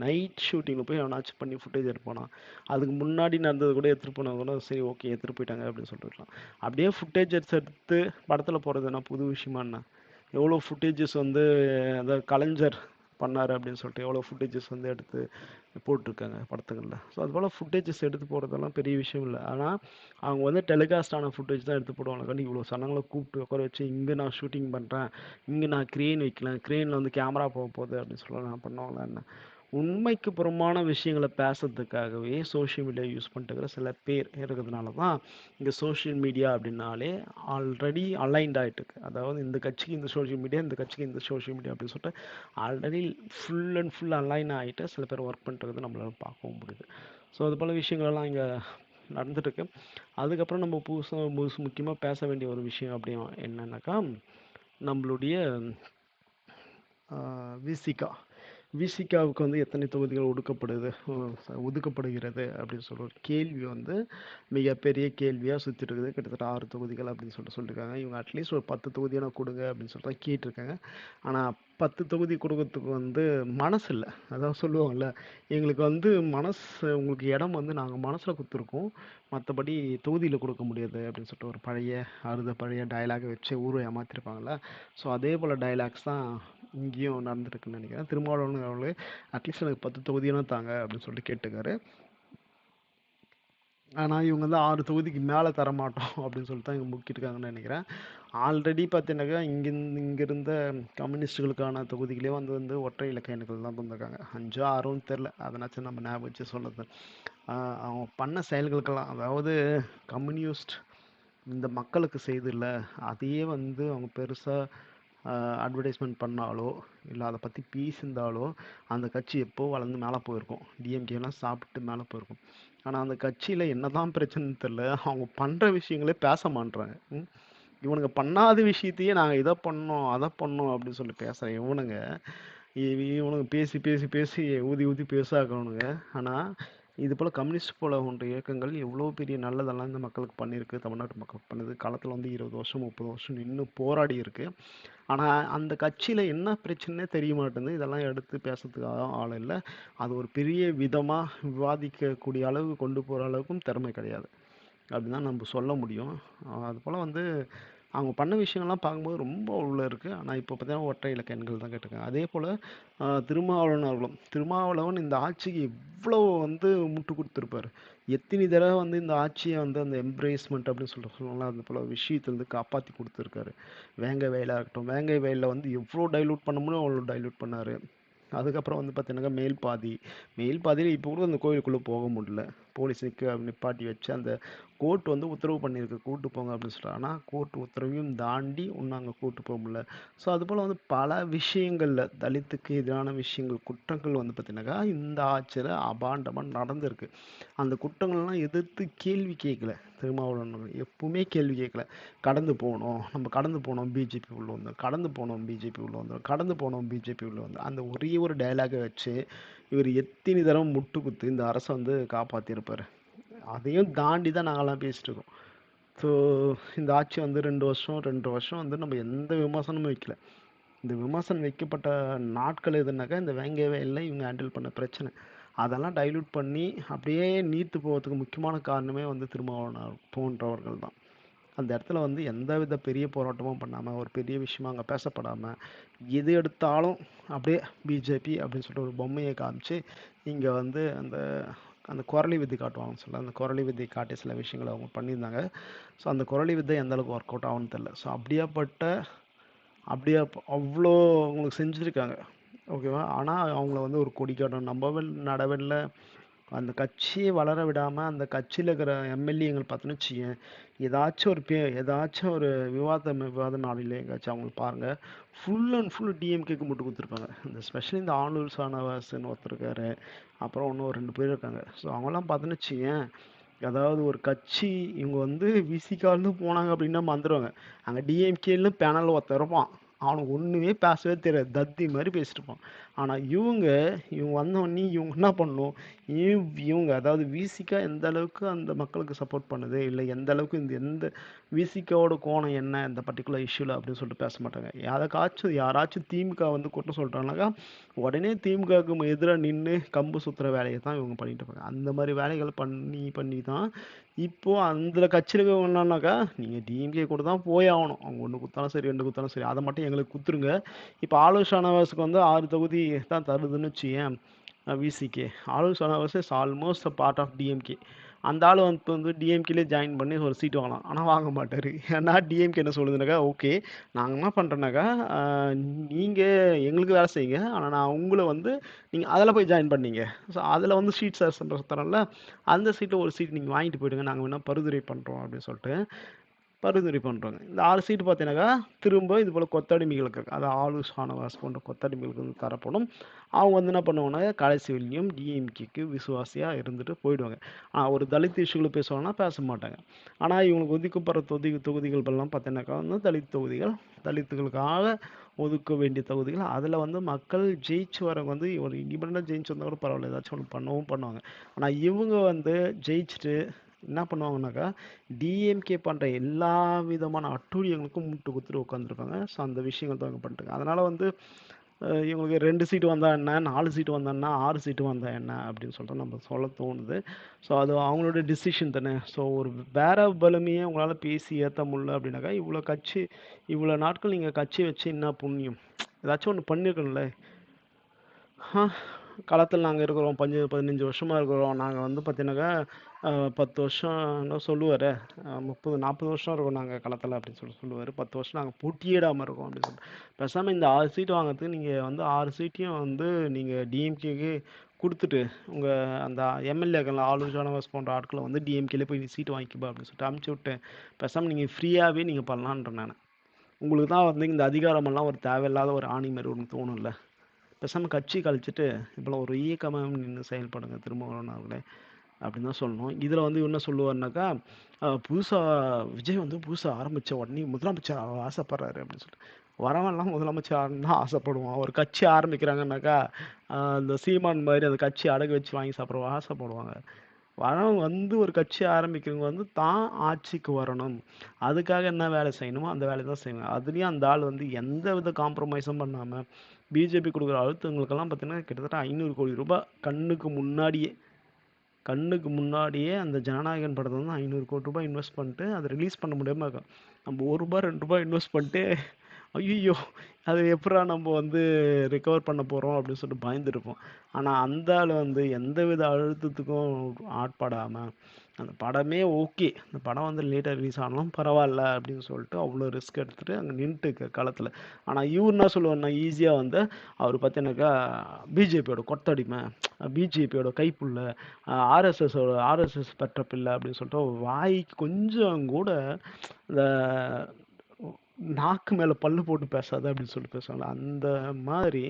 நைட் ஷூட்டிங்கில் போய் அவனாச்சும் பண்ணி ஃபுட்டேஜ் எடுப்பானா, அதுக்கு முன்னாடி நடந்தது கூட எடுத்துகிட்டு போனால் கூட சரி ஓகே எடுத்துகிட்டு போயிட்டாங்க அப்படின்னு சொல்லிட்டுருக்கலாம். அப்படியே ஃபுட்டேஜ் எடுத்து படத்தில் போகிறதுனா புது விஷயமா என்ன? எவ்வளோ ஃபுட்டேஜஸ் வந்து அந்த கலைஞர் பண்ணார் அப்படின்னு சொல்லிட்டு எவ்வளோ ஃபுட்டேஜஸ் வந்து எடுத்து போட்டிருக்காங்க படத்துங்களில். ஸோ அதுபோல் ஃபுட்டேஜஸ் எடுத்து போகிறதெல்லாம் பெரிய விஷயம் இல்லை. ஆனால் அவங்க வந்து டெலிகாஸ்ட் ஆன ஃபுட்டேஜ் தான் எடுத்து போடுவாங்க. கண்டி இவ்வளோ சனங்களை கூப்பிட்டு உட்கார வச்சு இங்கே நான் ஷூட்டிங் பண்ணுறேன், இங்கே நான் க்ரேன் வைக்கல, க்ரேனில் வந்து கேமரா போக போகுது அப்படின்னு சொல்ல நான் பண்ணுவாங்களா என்ன? உண்மைக்கு புறமான விஷயங்களை பேசுறதுக்காகவே சோஷியல் மீடியா யூஸ் பண்ணிட்டு சில பேர் இருக்கிறதுனால தான் இங்கே சோஷியல் மீடியா அப்படின்னாலே ஆல்ரெடி அலைன்ட் ஆகிட்டுருக்கு. அதாவது இந்த கட்சிக்கு இந்த சோஷியல் மீடியா, இந்த கட்சிக்கு இந்த சோஷியல் மீடியா அப்படின்னு சொல்லிட்டு already full and full align ஆகிட்டு சில பேர் ஒர்க் பண்ணுறது நம்மளால் பார்க்கவும் முடியுது. ஸோ அது போல் விஷயங்கள்லாம் இங்கே நடந்துட்டுருக்கு. அதுக்கப்புறம் நம்ம முக்கியமாக பேச வேண்டிய ஒரு விஷயம் அப்படி என்னன்னாக்கா, நம்மளுடைய விசிகா விசிகாவுக்கு வந்து எத்தனை தொகுதிகள் ஒதுக்கப்படுகிறது அப்படின்னு சொல்ற ஒரு கேள்வி வந்து மிகப்பெரிய கேள்வியாக சுற்றிட்டு இருக்குது. கிட்டத்தட்ட 6 தொகுதிகள் அப்படின்னு சொல்லியிருக்காங்க. இவங்க அட்லீஸ்ட் ஒரு 10 தொகுதியான கொடுங்க அப்படின்னு சொல்லிட்டு தான் கேட்டிருக்காங்க. ஆனால் 10 தொகுதி கொடுக்கறதுக்கு வந்து மனசு இல்லை. அதான் சொல்லுவாங்கல்ல, எங்களுக்கு வந்து உங்களுக்கு இடம் வந்து நாங்கள் மனசில் கொடுத்துருக்கோம், மற்றபடி தொகுதியில் கொடுக்க முடியாது அப்படின்னு சொல்லிட்டு ஒரு பழைய டயலாகை வச்சு ஊரை ஏமாத்திருப்பாங்கல்ல. ஸோ அதே போல் டயலாக்ஸ் தான் இங்கேயும் நடந்துருக்குன்னு நினைக்கிறேன். திருமாவளவன் அவர்களே அட்லீஸ்ட் எனக்கு 10 தொகுதியான தாங்க அப்படின்னு சொல்லிட்டு கேட்டுக்காரு. ஆனால் இவங்க வந்து 6 தொகுதிக்கு மேலே தரமாட்டோம் அப்படின்னு சொல்லிட்டு தான் இவங்க முக்கிட்டுருக்காங்கன்னு நினைக்கிறேன். ஆல்ரெடி பார்த்தீங்கன்னாக்கா இங்கே இருந்த கம்யூனிஸ்டுகளுக்கான தொகுதிகளே வந்து ஒற்றை இலக்க எண்கள் தான் தந்திருக்காங்க. 5 6ன்னு தெரில, அதனாச்சும் நம்ம ஞாபகம் வச்சு சொல்லுது. அவங்க பண்ண செயல்களுக்கெல்லாம், அதாவது கம்யூனிஸ்ட் இந்த மக்களுக்கு செய்தில்ல, அதையே வந்து அவங்க பெருசாக அட்வர்டைஸ்மெண்ட் பண்ணாலோ இல்லை அதை பற்றி பேசியிருந்தாலோ அந்த கட்சி எப்போ வளர்ந்து மேலே போயிருக்கும். டிஎம்கேலாம் சாப்பிட்டு மேலே போயிருக்கும். ஆனால் அந்த கட்சியில் என்னதான் பிரச்சனைன்னு தெரில, அவங்க பண்ணுற விஷயங்களே பேச மாட்றாங்க. இவனுங்க பண்ணாத விஷயத்தையே நாங்கள் இதை பண்ணோம் அதை பண்ணோம் அப்படின்னு சொல்லி பேசுகிறேன். இவனுங்க பேசி பேசி பேசி ஊதி ஊதி பேசாக்கணுங்க. ஆனால் இது போல் கம்யூனிஸ்ட் போல ஒன்ற இயக்கங்கள் எவ்வளோ பெரிய நல்லதெல்லாம் இந்த மக்களுக்கு பண்ணியிருக்கு, தமிழ்நாட்டு மக்களுக்கு பண்ணுது. காலத்தில் வந்து 20 வருஷம் 30 வருஷம் நின்று போராடி இருக்கு. ஆனால் அந்த கட்சியில் என்ன பிரச்சனைனே தெரிய மாட்டேங்குது. இதெல்லாம் எடுத்து பேசுறதுக்கு ஆள் இல்லை. அது ஒரு பெரிய விதமாக விவாதிக்கக்கூடிய அளவுக்கு கொண்டு போகிற அளவுக்கும் திறமை கிடையாது அப்படின்னு தான் நம்ம சொல்ல முடியும். அதுபோல் வந்து அவங்க பண்ண விஷயங்கள்லாம் பார்க்கும்போது ரொம்ப உள்ள இருக்குது. ஆனால் இப்போ பார்த்தீங்கன்னா ஒற்றை இலக்க எண்கள் தான் கேட்டிருக்காங்க. அதே போல் திருமாவளவன் இந்த ஆட்சிக்கு இவ்வளோ வந்து முட்டு கொடுத்துருப்பாரு. எத்தனை தடவை வந்து இந்த ஆட்சியை வந்து அந்த எம்ப்ரேஸ்மெண்ட் அப்படின்னு சொல்லுவாங்களா, அந்த போல் விஷயத்துலேருந்து காப்பாற்றி கொடுத்துருக்காரு. வேங்கை வயலாக இருக்கட்டும், வேங்கை வயலில் வந்து எவ்வளோ டைலூட் பண்ண முடியும் அவ்வளோ டைலூட் பண்ணார். அதுக்கப்புறம் வந்து பார்த்தீங்கன்னா மேல் பாதியில் இப்போ கூட அந்த கோயிலுக்குள்ளே போக முடியல. போலீஸ் நிப்பாட்டி வச்சு அந்த கோர்ட் வந்து உத்தரவு பண்ணியிருக்கு கூட்டு போங்க அப்படின்னு சொல்கிறாங்க. ஆனால் கோர்ட் உத்தரவையும் தாண்டி இன்னும் அங்கே கூட்டு போக முடியல. ஸோ அதுபோல் வந்து பல விஷயங்களில் தலித்துக்கு எதிரான விஷயங்கள், குற்றங்கள் வந்து பார்த்தீங்கன்னாக்கா இந்த ஆட்சியில் அபாண்டமாக நடந்திருக்கு. அந்த குற்றங்கள்லாம் எதிர்த்து கேள்வி கேட்கல திருமாவளவன், எப்பவுமே கேள்வி கேட்கல. நம்ம கடந்து போனோம் பிஜேபி உள்ள வந்தோம், பிஜேபி உள்ள வந்தோம். அந்த ஒரே ஒரு டயலாகை வச்சு இவர் எத்தனை தடவை முட்டு குத்து இந்த அரசை வந்து காப்பாற்றிருப்பார். அதையும் தாண்டி தான் நாங்கள்லாம் பேசிட்டு இருக்கோம். ஸோ இந்த ஆட்சி வந்து 2 வருஷம் வந்து நம்ம எந்த விமர்சனமும் வைக்கல. இந்த விமர்சனம் வைக்கப்பட்ட நாட்கள் எதுனாக்கா இந்த வேங்கை வயலில் இவங்க ஹேண்டில் பண்ண பிரச்சனை, அதெல்லாம் டைல்யூட் பண்ணி அப்படியே நீர்த்து போகிறதுக்கு முக்கியமான காரணமே வந்து திருமாவளவன் போன்றவர்கள் தான். அந்த இடத்துல வந்து எந்த வித பெரிய போராட்டமும் பண்ணாமல், ஒரு பெரிய விஷயமா அங்கே பேசப்படாமல், எது எடுத்தாலும் அப்படியே பிஜேபி அப்படின்னு சொல்லிட்டு ஒரு பொம்மையை காமிச்சு இங்கே வந்து அந்த அந்த குரலி வித்தை காட்டுவாங்கன்னு சொல்ல, அந்த குரலி வித்தை காட்டி சில விஷயங்களை அவங்க பண்ணியிருந்தாங்க. ஸோ அந்த குரலி வித்தை எந்த அளவுக்கு ஒர்க் அவுட் ஆகும்னு தெரில. ஸோ அவ்வளோ அவங்களுக்கு செஞ்சுருக்காங்க, ஓகேவா. ஆனால் அவங்கள வந்து ஒரு கொடிக்காட்டம் நடவில்லை. அந்த கட்சியை வளர விடாமல் அந்த கட்சியில் இருக்கிற எம்எல்ஏங்கள் பார்த்தோன்னு வச்சுக்கேன், ஏதாச்சும் ஒரு விவாத நாளில் எங்கேயாச்சும் அவங்களுக்கு பாருங்கள், ஃபுல் அண்ட் ஃபுல் டிஎம்கேக்கு மட்டும் கொடுத்துருப்பாங்க. இந்த ஸ்பெஷலி இந்த ஆனூர் சானவாசன் ஒருத்தர் இருக்காரு, அப்புறம் இன்னும் 2 பேர் இருக்காங்க. ஸோ அவங்களாம் பார்த்தோன்னு வச்சுக்கேன், அதாவது ஒரு கட்சி இவங்க வந்து விசிகால்னு போனாங்க அப்படின்னா வந்துடுவாங்க. அங்கே டிஎம்கேன்னு பேனலில் ஒருத்தர் இருப்பான், அவனுக்கு ஒன்றுமே பேசவே தெரியாது, தத்தி மாதிரி பேசிட்டு இருப்பான். ஆனால் இவங்க வந்தோடனே இவங்க என்ன பண்ணணும், இவங்க அதாவது விசிகா எந்த அளவுக்கு அந்த மக்களுக்கு சப்போர்ட் பண்ணுது, இல்லை எந்த அளவுக்கு எந்த விசிகாவோட கோணம் என்ன இந்த பர்டிகுலர் இஷ்யூவில் அப்படின்னு சொல்லிட்டு பேச மாட்டாங்க. யாராச்சும் திமுக வந்து குற்றம் சொல்லிட்டாங்கனாக்கா உடனே திமுகவுக்கு எதிராக நின்று கம்பு சுற்றுற வேலையை தான் இவங்க பண்ணிட்டு இருப்பாங்க. அந்த மாதிரி வேலைகள் பண்ணி தான் இப்போது அந்த கட்சியில் இருக்கவங்கனாக்கா நீங்கள் டிஎம்கே கூட தான் போய் ஆகணும், அவங்க 1 குத்தாலும் சரி 2 குத்தாலும் சரி, அதை மட்டும் எங்களுக்கு குத்துருங்க. இப்போ ஆலூர் ஷானவாஸுக்கு வந்து 6 தொகுதி தான் தருதுன்னு வச்சுக்கேன் VCK. Aloor Shanavas is almost a part of DMK. அந்த ஆள் வந்து டிஎம்கேலே ஜாயின் பண்ணி ஒரு சீட் வாங்கலாம், ஆனால் வாங்க மாட்டார். ஏன்னா டிஎம்கே என்ன சொல்லுதுனாக்கா, ஓகே நாங்கள் என்ன பண்ணுறோன்னாக்கா, நீங்கள் எங்களுக்கு வேலை செய்யுங்க, ஆனால் நான் உங்களை வந்து நீங்கள் அதில் போய் ஜாயின் பண்ணீங்க, ஸோ அதில் வந்து சீட் தரல, அந்த சீட்டை ஒரு சீட் நீங்கள் வாங்கிட்டு போயிடுங்க, நாங்கள் வேணால் பரிந்துரை பண்ணுறோம் அப்படின்னு சொல்லிட்டு பரிந்துரை பண்ணுறாங்க. இந்த 6 சீட்டு பார்த்தீங்கன்னாக்கா திரும்ப இது போல் கொத்தடிமைகளுக்கு, அது ஆளு ஷானவாஸ் போன்ற கொத்தடிமைகளுக்கு வந்து தரப்படும். அவங்க வந்து என்ன பண்ணுவாங்கன்னா கடைசி வரையும் டிஎம்கேக்கு விசுவாசியாக இருந்துட்டு போயிடுவாங்க. ஒரு தலித் இஷ்யூவில் பேசுவாங்கன்னா பேச மாட்டாங்க. ஆனால் இவங்களுக்கு ஒதுக்கப்படுற தொகுதிகள் எல்லாம் பார்த்தீங்கன்னாக்கா வந்து தலித் தொகுதிகள், தலித்துகளுக்காக ஒதுக்க வேண்டிய தொகுதிகள். அதில் வந்து மக்கள் ஜெயிச்சு வரவங்க வந்து ஒரு இண்டிபெண்டாக ஜெயிச்சு வந்தால் கூட பரவாயில்ல, ஏதாச்சும் ஒன்று பண்ணுவாங்க. ஆனால் இவங்க வந்து ஜெயிச்சுட்டு என்ன பண்ணுவாங்கனாக்கா டிஎம்கே பண்ணுற எல்லா விதமான அட்டூழியங்களுக்கும் மூட்டு குத்துட்டு உட்காந்துருக்காங்க. ஸோ அந்த விஷயங்கள் தான் இவங்க பண்ணிட்டுருக்காங்க. அதனால் வந்து இவங்களுக்கு 2 சீட்டு வந்தால் என்ன, 4 சீட்டு வந்தா என்ன, 6 சீட்டு வந்தால் என்ன அப்படின்னு சொல்லிட்டு நம்ம சொல்ல தோணுது. ஸோ அது அவங்களோட டிசிஷன் தானே. ஸோ ஒரு வேற பலமையே உங்களால் பேசி ஏற்ற முடியல அப்படின்னாக்கா, இவ்வளோ நாட்கள் நீங்கள் கட்சி வச்சு என்ன புண்ணியம், ஏதாச்சும் ஒன்று பண்ணியிருக்கணும்ல. களத்தில் நாங்கள் இருக்கிறோம், 15 வருஷமாக இருக்கிறோம். நாங்கள் வந்து பார்த்தீங்கன்னாக்கா 10 வருஷம் என்ன சொல்லுவார், 30-40 வருஷம் இருக்கோம் நாங்கள் களத்தில் அப்படின்னு சொல்லுவார். 10 வருஷம் நாங்கள் போட்டியிடாமல் இருக்கோம் அப்படின்னு சொல்லிட்டு பேசாமல் இந்த 6 சீட்டு வாங்கிறதுக்கு நீங்கள் வந்து 6 சீட்டையும் வந்து நீங்கள் டிஎம்கேக்கு கொடுத்துட்டு உங்கள் அந்த எம்எல்ஏக்கள் ஆளுநர் ஷானவாஸ் போன்ற ஆட்களை வந்து டிஎம்கேல போய் சீட்டு வாங்கிக்கப்பா அப்படின்னு சொல்லிட்டு அமுச்சு விட்டு பேசாமல் நீங்கள் ஃப்ரீயாகவே நீங்கள் பண்ணலான்றேன் நான். உங்களுக்கு தான் வந்து இந்த அதிகாரமெல்லாம் ஒரு தேவையில்லாத ஒரு ஆணி மாதிரி ஒன்று தோணும்ல. பேசாமல் கட்சி கழிச்சிட்டு இப்போலாம் ஒரு இயக்கமாக நின்று செயல்படுங்க திருமாவளவன் அவர்களே அப்படின்னு தான் சொல்லணும். இதில் வந்து என்ன சொல்லுவார்னாக்கா, புதுசாக விஜய் வந்து புதுசாக ஆரம்பித்த உடனே முதலமைச்சர் ஆசைப்படுறாரு அப்படின்னு சொல்லிட்டு. வரவன்லாம் முதலமைச்சர் தான் ஆசைப்படுவான். ஒரு கட்சி ஆரம்பிக்கிறாங்கன்னாக்கா இந்த சீமான் மாதிரி அந்த கட்சி அடகு வச்சு வாங்கி சாப்பிட்ற ஆசைப்படுவாங்க. வரவங்க வந்து ஒரு கட்சி ஆரம்பிக்கிறவங்க வந்து தான் ஆட்சிக்கு வரணும், அதுக்காக என்ன வேலை செய்யணுமோ அந்த வேலையை தான் செய்வாங்க. அதுலேயும் அந்த ஆள் வந்து எந்த வித காம்ப்ரமைஸும் பண்ணாமல் பிஜேபி கொடுக்குற அழுத்தங்களுக்கெல்லாம் பார்த்தீங்கன்னா கிட்டத்தட்ட 500 கோடி ரூபாய் கண்ணுக்கு முன்னாடியே அந்த ஜனநாயகன் படத்தை வந்து 500 கோடி ரூபாய் இன்வெஸ்ட் பண்ணிட்டு அதை ரிலீஸ் பண்ண முடியாமல் இருக்கும். நம்ம ₹1 ₹2 இன்வெஸ்ட் பண்ணிட்டு ஐயோ அது எப்படா நம்ம வந்து ரிகவர் பண்ண போகிறோம் அப்படின்னு சொல்லிட்டு பயந்துருப்போம். ஆனால் அந்த ஆள் வந்து எந்த வித அழுத்தத்துக்கும் ஆட்படாமல் அந்த படமே ஓகே, அந்த படம் வந்து லேட்டாக ரிலீஸ் ஆனாலும் பரவாயில்ல அப்படின்னு சொல்லிட்டு அவ்வளோ ரிஸ்க் எடுத்துகிட்டு அங்கே நின்றுட்டு காலத்தில். ஆனால் இவர் என்ன சொல்லுவார்னா ஈஸியாக வந்து அவர் பார்த்தீங்கன்னாக்கா பிஜேபியோட கொத்தடிமை, பிஜேபியோட கைப்புள்ள, ஆர்எஸ்எஸ் பெற்ற பிள்ளை அப்படின்னு சொல்லிட்டு வாய்க்கு கொஞ்சம் கூட இந்த நாக்கு மேலே பல்லு போட்டு பேசாத அப்படின்னு சொல்லிட்டு பேசுவாங்க. அந்த மாதிரி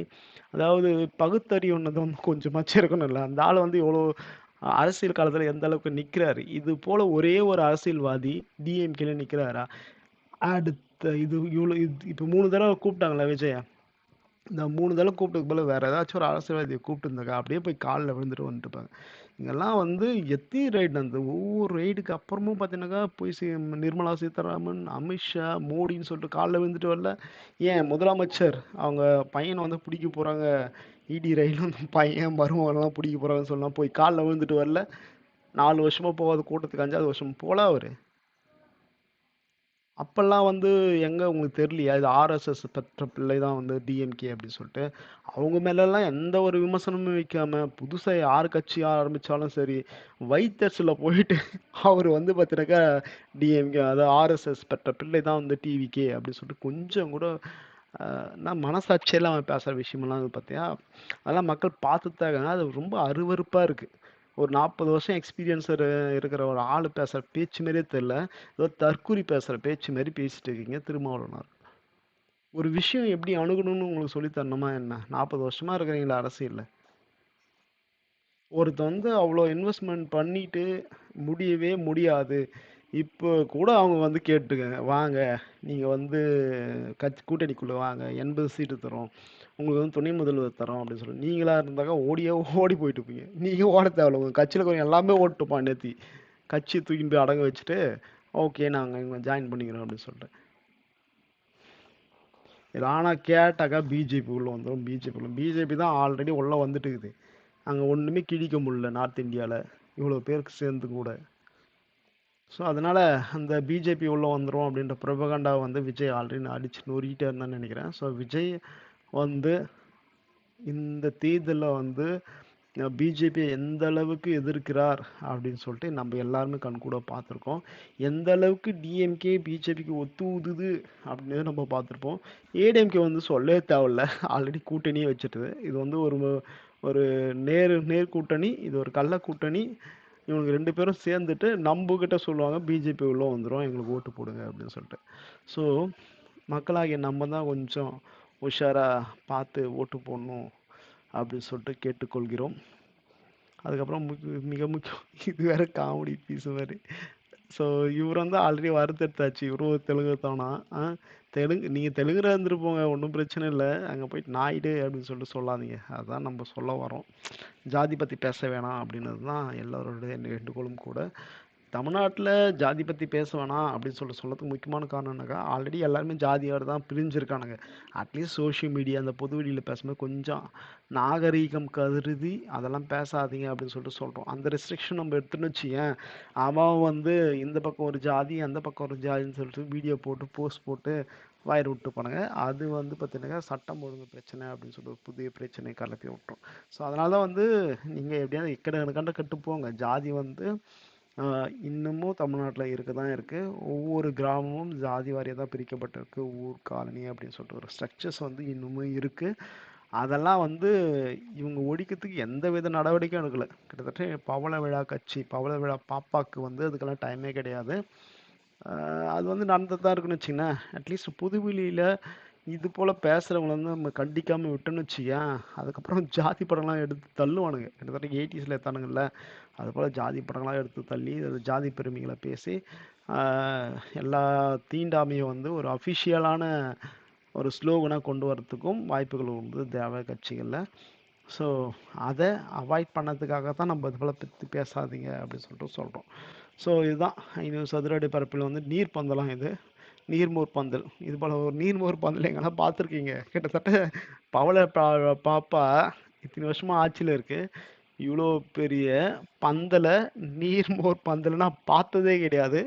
அதாவது பகுத்தறிவுன்னது வந்து கொஞ்சமாச்சும் இருக்கணும் இல்லை. அந்த ஆள் வந்து எவ்வளோ அரசியல் காலத்தில் எந்த அளவுக்கு நிற்கிறாரு. இது போல ஒரே ஒரு அரசியல்வாதி டிஎம்கேல நிற்கிறாரா? அடுத்த இது இவ்வளோ இப்போ 3 தடவை கூப்பிட்டாங்களா விஜயா? இந்த 3 தடவை கூப்பிட்டதுக்கு போல வேற ஏதாச்சும் ஒரு அரசியல்வாதியை கூப்பிட்டு இருந்தாங்க அப்படியே போய் காலில் விழுந்துட்டு வந்துட்டுப்பாங்க. இங்கெல்லாம் வந்து எத்தனை ரைடு, அந்த ஒவ்வொரு ரைடுக்கு அப்புறமும் பார்த்தீங்கன்னாக்கா போய் நிர்மலா சீதாராமன், அமித்ஷா, மோடின்னு சொல்லிட்டு காலில் விழுந்துட்டு வரல. ஏன் முதலமைச்சர் அவங்க பையனை வந்து பிடிக்க போகிறாங்க, இடி ரயில் வந்து பையன் மருமகன்லாம் பிடிக்க போகிறாங்கன்னு சொல்லலாம், போய் காலில் விழுந்துட்டு வரல. 4 வருஷமாக போகாத கூட்டத்துக்கு 5வது வருஷம் போல அவர். அப்பெல்லாம் வந்து எங்கே உங்களுக்கு தெரியலையா இது ஆர்எஸ்எஸ் பெற்ற பிள்ளை தான் வந்து டிஎம்கே அப்படின்னு சொல்லிட்டு? அவங்க மேலெல்லாம் எந்த ஒரு விமர்சனமும் வைக்காம புதுசாக யார் கட்சி ஆரம்பித்தாலும் சரி வைத்தர்ஸில் போயிட்டு அவர் வந்து பார்த்தீங்கன்னாக்கா டிஎம்கே அதாவது ஆர்எஸ்எஸ் பெற்ற பிள்ளை தான் வந்து டிவிகே அப்படின்னு சொல்லிட்டு கொஞ்சம் கூட நான் மனசாட்சியெல்லாம் அவன் பேசுகிற விஷயமெல்லாம் பார்த்தியா, அதெல்லாம் மக்கள் பார்த்துட்டாங்க. அது ரொம்ப அருவருப்பாக இருக்குது. ஒரு 40 வருஷம் எக்ஸ்பீரியன்ஸ் இருக்கிற ஒரு ஆள் பேசுகிற பேச்சு மாரியே தெரில, ஏதோ தற்கூரி பேசுகிற பேச்சு மாரி பேசிட்டு இருக்கீங்க திருமாவளவனார். ஒரு விஷயம் எப்படி அணுகணும்னு உங்களுக்கு சொல்லி தரணுமா என்ன? 40 வருஷமா இருக்கிறீங்களா அரசியலில்? ஒருத்தன் வந்து அவ்வளோ இன்வெஸ்ட்மெண்ட் பண்ணிட்டு முடியவே முடியாது. இப்போ கூட அவங்க வந்து கேட்டுக்கங்க, வாங்க நீங்கள் வந்து கூட்டணிக்குள்ளே வாங்க, 80 சீட்டு தரோம், உங்களுக்கு வந்து துணை முதல்வர் தரோம் அப்படின்னு சொல்லி நீங்களா இருந்தாக்கா ஓடி போயிட்டு இருப்பீங்க. நீங்கள் ஓட தேவையில்ல, உங்கள் கட்சியில் இருக்கிறவங்க எல்லாமே ஓட்டுப்பான் நேத்தி. கட்சி தூக்கிட்டு போய் அடங்க வச்சுட்டு ஓகே நாங்கள் இங்கே ஜாயின் பண்ணிக்கிறோம் அப்படின்னு சொல்லிட்டு. இது ஆனால் கேட்டாக்கா பிஜேபி உள்ளே வந்துடும். பிஜேபி தான் ஆல்ரெடி உள்ளே வந்துட்டு இருக்குது. அங்கே ஒன்றுமே கிழிக்க முடியல நார்த் இந்தியாவில் இவ்வளோ பேருக்கு சேர்ந்து கூட. ஸோ அதனால் அந்த பிஜேபி உள்ளே வந்துடும் அப்படின்ற ப்ரொபகண்டா வந்து விஜய் ஆல்ரெடி அடிச்சு நொறுக்கிட்டே இருந்தான்னு நினைக்கிறேன். ஸோ விஜய் வந்து இந்த தேர்தலில் வந்து பிஜேபியை எந்த அளவுக்கு எதிர்க்கிறார் அப்படின்னு சொல்லிட்டு நம்ம எல்லாருமே கண்கூட பார்த்துருக்கோம். எந்த அளவுக்கு டிஎம்கே பிஜேபிக்கு ஒத்து ஊதுது அப்படின்னு நம்ம பார்த்துருப்போம். ஏடிஎம்கே வந்து சொல்லவே தேவையில்ல, ஆல்ரெடி கூட்டணியே வச்சுட்டுது. இது வந்து ஒரு நேர் கூட்டணி, இது ஒரு கள்ள கூட்டணி. இவங்க 2 பேரும் சேர்ந்துட்டு நம்மகிட்ட சொல்லுவாங்க பிஜேபி உள்ள வந்துரும் எங்களுக்கு ஓட்டு போடுங்க அப்படின்னு சொல்லிட்டு. ஸோ மக்களாகிய நம்ம தான் கொஞ்சம் உஷாரா பார்த்து ஓட்டு போடணும் அப்படின்னு சொல்லிட்டு கேட்டுக்கொள்கிறோம். அதுக்கப்புறம் மிக முக்கியம் இது வேற காமெடி பீஸ் மாதிரி. ஸோ இவர் வந்து ஆல்ரெடி வறுத்தெடுத்தாச்சு. இவரும் தெலுங்கு தானா. தெலுங்கு நீங்கள் தெலுங்குல இருந்துட்டு போங்க, ஒன்றும் பிரச்சனை இல்லை. அங்கே போயிட்டு நாயுடு அப்படின்னு சொல்லிட்டு சொல்லாதீங்க. அதுதான் நம்ம சொல்ல வரோம். ஜாதி பற்றி பேச வேணாம் அப்படின்றது தான் எல்லாரோடைய வேண்டுகோளும் கூட. தமிழ்நாட்டில் ஜாதி பற்றி பேச வேணாம் அப்படின்னு சொல்கிறதுக்கு முக்கியமான காரணம் என்னக்கா, ஆல்ரெடி எல்லாருமே ஜாதியோடு தான் பிரிஞ்சிருக்கானுங்க. அட்லீஸ்ட் சோஷியல் மீடியா அந்த பொது வெளியில் பேசும்போது கொஞ்சம் நாகரீகம் கருதி அதெல்லாம் பேசாதீங்க அப்படின்னு சொல்லிட்டு சொல்கிறோம். அந்த ரெஸ்ட்ரிக்ஷன் நம்ம எடுத்துன்னு வச்சுக்கேன், அவன் வந்து இந்த பக்கம் ஒரு ஜாதி அந்த பக்கம் ஒரு ஜாதின்னு சொல்லிட்டு வீடியோ போட்டு போஸ்ட் போட்டு வயிறு விட்டு போனாங்க. அது வந்து பார்த்தீங்கன்னா சட்டம் ஒழுங்கு பிரச்சனை அப்படின்னு சொல்லிட்டு ஒரு புதிய பிரச்சனையை கலப்பி விட்டுரும். ஸோ அதனால தான் வந்து நீங்கள் எப்படியாவது இக்கட கட்டு போங்க. ஜாதி வந்து இன்னமும் தமிழ்நாட்டில் இருக்க தான் இருக்குது. ஒவ்வொரு கிராமமும் ஜாதி வாரியாக தான் பிரிக்கப்பட்டிருக்கு. ஊர் காலனி அப்படின்னு சொல்லிட்டு ஒரு ஸ்ட்ரக்சர்ஸ் வந்து இன்னமும் இருக்குது. அதெல்லாம் வந்து இவங்க ஒழிக்கிறதுக்கு எந்த வித நடவடிக்கையும் எடுக்கலை. கிட்டத்தட்ட பவள விழா கட்சி, பவள விழா பாப்பாவுக்கு வந்து அதுக்கெல்லாம் டைமே கிடையாது. அது வந்து நடந்துட்டு தான் இருக்குன்னு வச்சுங்களேன். அட்லீஸ்ட் புதுவெளியில் இது போல் பேசுகிறவங்கள வந்து நம்ம கண்டிக்காமல் விட்டோன்னு வச்சுக்கேன், அதுக்கப்புறம் ஜாதி படம்லாம் எடுத்து தள்ளுவானுங்க. கிட்டத்தட்ட 80s எடுத்தானுங்கள்ல, அது போல் ஜாதி படங்கள்லாம் எடுத்து தள்ளி அது ஜாதி பெருமைகளை பேசி எல்லா தீண்டாமையும் வந்து ஒரு அஃபிஷியலான ஒரு ஸ்லோகனாக கொண்டு வரத்துக்கும் வாய்ப்புகள் உண்டு தேவை கட்சிகளில். ஸோ அதை அவாய்ட் பண்ணதுக்காக தான் நம்ம இது போல் பற்றி பேசாதீங்க அப்படின்னு சொல்லிட்டு சொல்கிறோம். ஸோ இதுதான் 500 சதுர அடி பரப்பில் வந்து நீர் பந்தலாம். இது நீர்மோர் பந்தல். இது போல் ஒரு நீர்மோர் பந்தல் எங்கெல்லாம் பார்த்துருக்கீங்க? கிட்டத்தட்ட பவள பாப்பா இத்தனை வருஷமாக ஆட்சியில் இருக்குது. இவ்வளோ பெரிய பந்தலை, நீர்மோர் பந்தலை நான் பார்த்ததே கிடையாது.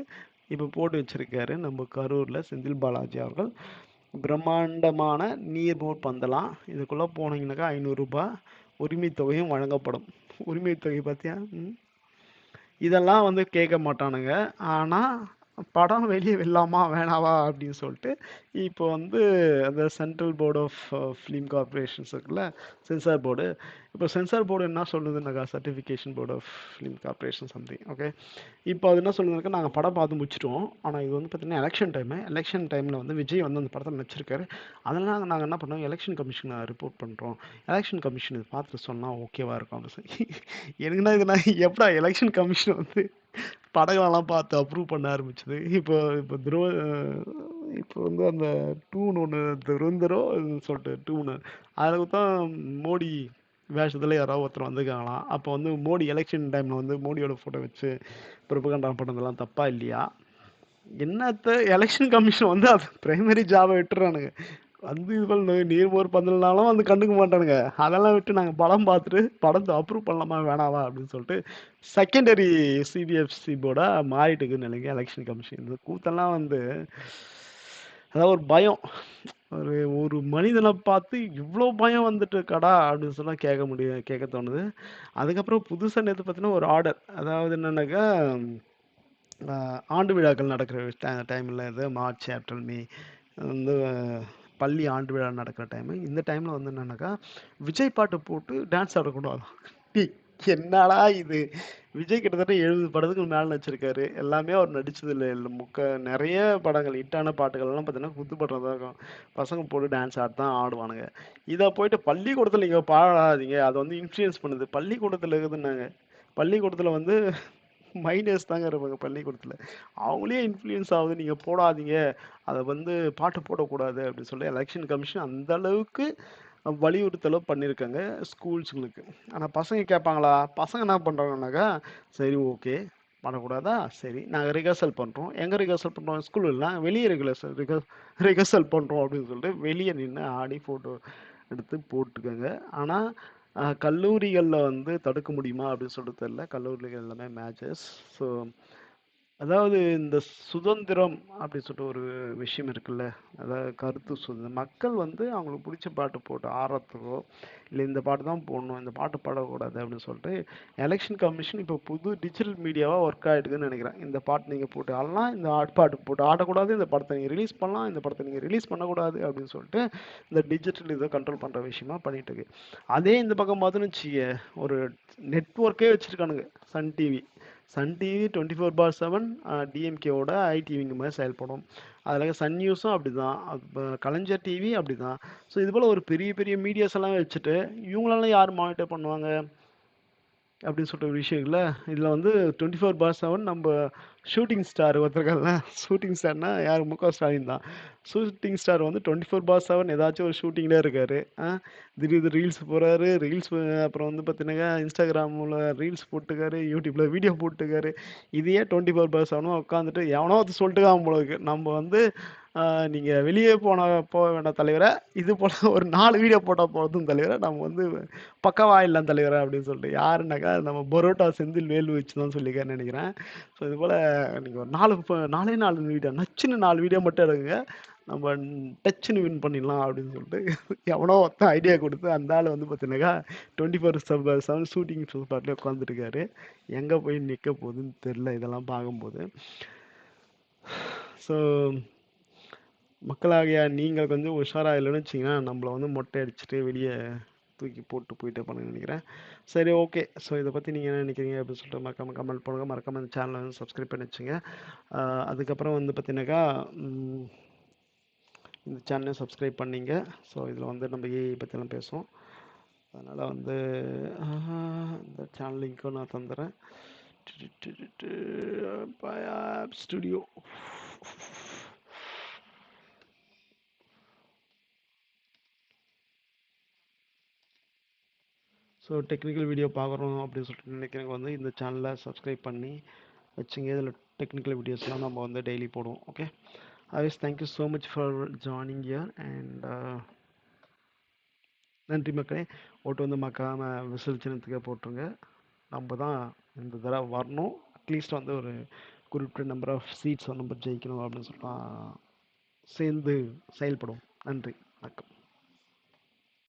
இப்போ போட்டு வச்சுருக்காரு நம்ம கரூரில் செந்தில் பாலாஜி அவர்கள். பிரம்மாண்டமான நீர்மோர் பந்தலாம். இதுக்குள்ளே போனீங்கன்னாக்கா 500 ரூபாய் உரிமை தொகையும் வழங்கப்படும். உரிமை தொகை பார்த்தியா? இதெல்லாம் வந்து கேட்க மாட்டானுங்க. ஆனால் படம் வெளியே வரலாமா வேணாவா அப்படின்னு சொல்லிட்டு இப்போ வந்து அந்த central board of film corporations இருக்குல்ல, சென்சார் போர்டு. இப்போ சென்சார் போர்டு என்ன சொல்லுதுன்னாக்கா, certification board of film corporation something, okay. இப்போ அது என்ன சொல்லுதுனாக்கா, நாங்கள் படம் பார்த்து முடிச்சிட்டோம். ஆனால் இது வந்து பார்த்தீங்கன்னா எலெக்ஷன் டைமில் வந்து விஜய் வந்து அந்த படத்தில் நடிச்சிருக்காரு. அதனால் நாங்கள் என்ன பண்ணோம், எலெக்ஷன் கமிஷனை ரிப்போர்ட் பண்ணுறோம். எலெக்ஷன் கமிஷன் இது பார்த்து சொன்னால் ஓகேவா இருக்கும் அப்படின்னு சொல்லி. எனக்குன்னா இது நான் எப்படா எலெக்ஷன் கமிஷன் வந்து படங்களெல்லாம் பார்த்து அப்ரூவ் பண்ண ஆரம்பிச்சது. இப்போ இப்போ வந்து அந்த டூன் ஒன்று துருந்தரோ சொல்லிட்டு டூனு அதில் தான் மோடி வேஷத்தில் யாராவது ஒருத்தர் வந்திருக்காங்களாம். அப்போ வந்து மோடி எலெக்ஷன் டைமில் வந்து மோடியோட ஃபோட்டோ வச்சு ப்ரொபகண்டா பண்ணதெல்லாம் தப்பா இல்லையா? என்னத்த எலெக்ஷன் கமிஷன் வந்து அது பிரைமரி ஜாபை விட்டுறானுங்க. வந்து இது பண்ண நீர்மோர் பந்தல்னாலும் வந்து கண்டுக்க மாட்டானுங்க. அதெல்லாம் விட்டு நாங்கள் படம் பார்த்துட்டு படத்தை அப்ரூவ் பண்ணலாமா வேணாவா அப்படின்னு சொல்லிட்டு செகண்டரி சிபிஎஃப்சி போர்டாக மாறிட்டுக்குன்னு நினைக்கிறேன் எலெக்ஷன் கமிஷன். இந்த கூத்தெல்லாம் வந்து அதாவது ஒரு பயம், ஒரு மனிதனை பார்த்து இவ்வளோ பயம் வந்துட்டு கடா அப்படின்னு சொன்னால் கேட்க தோணுது. அதுக்கப்புறம் புதுசாக நேற்று பார்த்தீங்கன்னா ஒரு ஆர்டர், அதாவது என்னன்னாக்கா ஆண்டு விழாக்கள் நடக்கிற டைமில் இது மார்ச் ஏப்ரல் மே வந்து பள்ளி ஆண்டு விழா நடக்கிற டைமு. இந்த டைமில் வந்து என்னன்னாக்கா விஜய் பாட்டு போட்டு டான்ஸ் ஆடக்கூடாது. என்னடா இது? விஜய் கிட்டத்தட்ட 70 படத்துக்கு மேலே நடிச்சிருக்காரு. எல்லாமே அவர் நடிச்சது இல்லை. நிறைய படங்கள் ஹிட்டான பாட்டுகள்லாம் பார்த்தீங்கன்னா குத்து படம் தான் இருக்கும். பசங்க போட்டு டான்ஸ் தான் ஆடுவானுங்க. இதை போயிட்டு பள்ளிக்கூடத்தில் நீங்கள் பாடாதீங்க, அதை வந்து இன்ஃப்ளூயன்ஸ் பண்ணுது. பள்ளிக்கூடத்தில் இருக்குதுன்னாங்க. பள்ளிக்கூடத்தில் வந்து மைனஸ் தாங்க இருப்பாங்க பள்ளிக்கூடத்தில். அவங்களே இன்ஃப்ளூயன்ஸ் ஆகுது, நீங்கள் போடாதீங்க, அதை வந்து பாட்டு போடக்கூடாது அப்படின்னு சொல்லி எலெக்ஷன் கமிஷன் அந்த அளவுக்கு வலியுறுத்தலோ பண்ணியிருக்காங்க ஸ்கூல்ஸுங்களுக்கு. ஆனால் பசங்க கேட்பாங்களா? பசங்க என்ன பண்ணுறாங்கன்னாக்கா, சரி ஓகே பண்ணக்கூடாதா, சரி நாங்கள் ரிஹர்சல் பண்ணுறோம். எங்கே ரிஹர்சல் பண்ணுறோம்? ஸ்கூல்லாம் வெளியே ரிஹர்சல் பண்ணுறோம் அப்படின்னு சொல்லிட்டு வெளியே நின்று ஆடி ஃபோட்டோ எடுத்து போட்டுக்கோங்க. ஆனால் கல்லூரிகளில் வந்து தடுக்க முடியுமா அப்படின்னு சொல்லிட்டு தெரியல. கல்லூரிகள் எல்லாமே மேட்சஸ். ஸோ அதாவது இந்த சுதந்திரம் அப்படின்னு சொல்லிட்டு ஒரு விஷயம் இருக்குல்ல, அதாவது கருத்து சுதந்திரம். மக்கள் வந்து அவங்களுக்கு பிடிச்ச பாட்டு போட்டு ஆடுறதுக்கோ, இல்லை இந்த பாட்டு தான் போடணும், இந்த பாட்டு பாடக்கூடாது அப்படின்னு சொல்லிட்டு எலெக்ஷன் கமிஷன் இப்போ புது டிஜிட்டல் மீடியாவாக ஒர்க் ஆகிடுதுன்னு நினைக்கிறேன். இந்த பாட்டு நீங்கள் போட்டு ஆடலாம், இந்த பாட்டு போட்டு ஆடக்கூடாது, இந்த படத்தை நீங்கள் ரிலீஸ் பண்ணலாம், இந்த படத்தை நீங்கள் ரிலீஸ் பண்ணக்கூடாது அப்படின்னு சொல்லிட்டு இந்த டிஜிட்டல் இதை கண்ட்ரோல் பண்ணுற விஷயமா பண்ணிட்டு இருக்கு. அதே இந்த பக்கம் பார்த்துன்னு வச்சுக்க, ஒரு நெட்ஒர்க்கே வச்சுருக்கானுங்க. சன் டிவி சன் டிவி 24/7 டிஎம்கேவோட ஐடிவிங்க மாதிரி செயல்படும். அதில் சன் நியூஸும் அப்படி தான், கலைஞர் டிவி அப்படி தான். ஸோ இது போல் ஒரு பெரிய பெரிய மீடியாஸ் எல்லாம் வச்சுட்டு இவங்களெல்லாம் யார் மானிட்டர் பண்ணுவாங்க அப்படின்னு சொல்லிட்டு ஒரு விஷயம் இல்லை. இதில் வந்து 24/7 நம்ம ஷூட்டிங் ஸ்டார் ஒருத்தருக்கல. ஷூட்டிங் ஸ்டார்னா யார்? முக ஸ்டாலின் தான். ஷூட்டிங் ஸ்டார் வந்து 24/7 ஏதாச்சும் ஒரு ஷூட்டிங்லேயே இருக்காரு. திடீர்னு ரீல்ஸ் போகிறாரு, ரீல்ஸ் அப்புறம் வந்து பார்த்தீங்கன்னா இன்ஸ்டாகிராமில் ரீல்ஸ் போட்டுக்காரு, யூடியூப்பில் வீடியோ போட்டுக்காரு. இதையே 24/7 உட்காந்துட்டு எவனோ அது சொல்லிட்டுக்காம போல இருக்கு. நம்ம வந்து நீங்கள் வெளியே போக வேண்டாம் தலைவரை, இது போல் ஒரு 4 வீடியோ போட்டால் போதும் தலைவரை, நம்ம வந்து பக்கவா இல்லை தலைவரை அப்படின்னு சொல்லிட்டு. யாருன்னாக்கா நம்ம பரோட்டா செந்தில் வேலு வச்சு தான் சொல்லியிருக்காருன்னு நினைக்கிறேன். ஸோ இது போல் நீங்கள் ஒரு 4 வீடியோ நச்சுன்னு 4 வீடியோ மட்டும் எடுங்க, நம்ம டச்சுன்னு வின் பண்ணிடலாம் அப்படின்னு சொல்லிட்டு எவனோ ஒருத்தன் ஐடியா கொடுத்து அந்த ஆள் வந்து பார்த்தீங்கன்னாக்கா 24/7 ஷூட்டிங் ஸ்பாட்லேயே உட்காந்துருக்காரு. எங்கே போய் நிற்க போகுதுன்னு தெரில இதெல்லாம் பார்க்கும்போது. ஸோ மக்களாகிய நீங்கள் கொஞ்சம் உஷாராக இல்லைன்னு வச்சிங்கன்னா நம்மளை வந்து மொட்டை அடிச்சுட்டு வெளியே தூக்கி போட்டு போயிட்டே பண்ணுங்க நினைக்கிறேன். சரி, ஓகே. ஸோ இதை பற்றி நீங்கள் என்ன நினைக்கிறீங்க அப்படின்னு சொல்லிட்டு மறக்காமல் கமெண்ட் பண்ணுங்கள். மறக்காமல் இந்த சேனலை வந்து சப்ஸ்கிரைப் பண்ணி வச்சுங்க. அதுக்கப்புறம் வந்து பார்த்தீங்கன்னாக்கா இந்த சேனலை சப்ஸ்கிரைப் பண்ணிங்க. ஸோ இதில் வந்து நம்ம ஏஐ பற்றிலாம் பேசுவோம். அதனால் வந்து இந்த சேனல் லிங்க்கும் நான் தந்துடுறேன். ஸ்டுடியோ. ஸோ டெக்னிக்கல் வீடியோ பார்க்குறோம் அப்படின்னு சொல்லிட்டு நினைக்கிறவங்க வந்து இந்த சேனலை சப்ஸ்கிரைப் பண்ணி வச்சுங்க. இதில் டெக்னிக்கல் வீடியோஸ்லாம் நம்ம வந்து டெய்லி போடுவோம். Okay, otherwise thank you so much for joining year and நன்றி மக்களே. ஓட்டு வந்து மறக்காமல் விசில் சின்னத்துக்கே போட்டுருங்க. நம்ம தான் இந்த தடவை வரணும். அட்லீஸ்ட் வந்து ஒரு குறிப்பிட்ட நம்பர் ஆஃப் சீட்ஸ் நம்ம ஜெயிக்கணும் அப்படின்னு சொல்லிட்டு சேர்ந்து செயல்படும். நன்றி, வணக்கம்.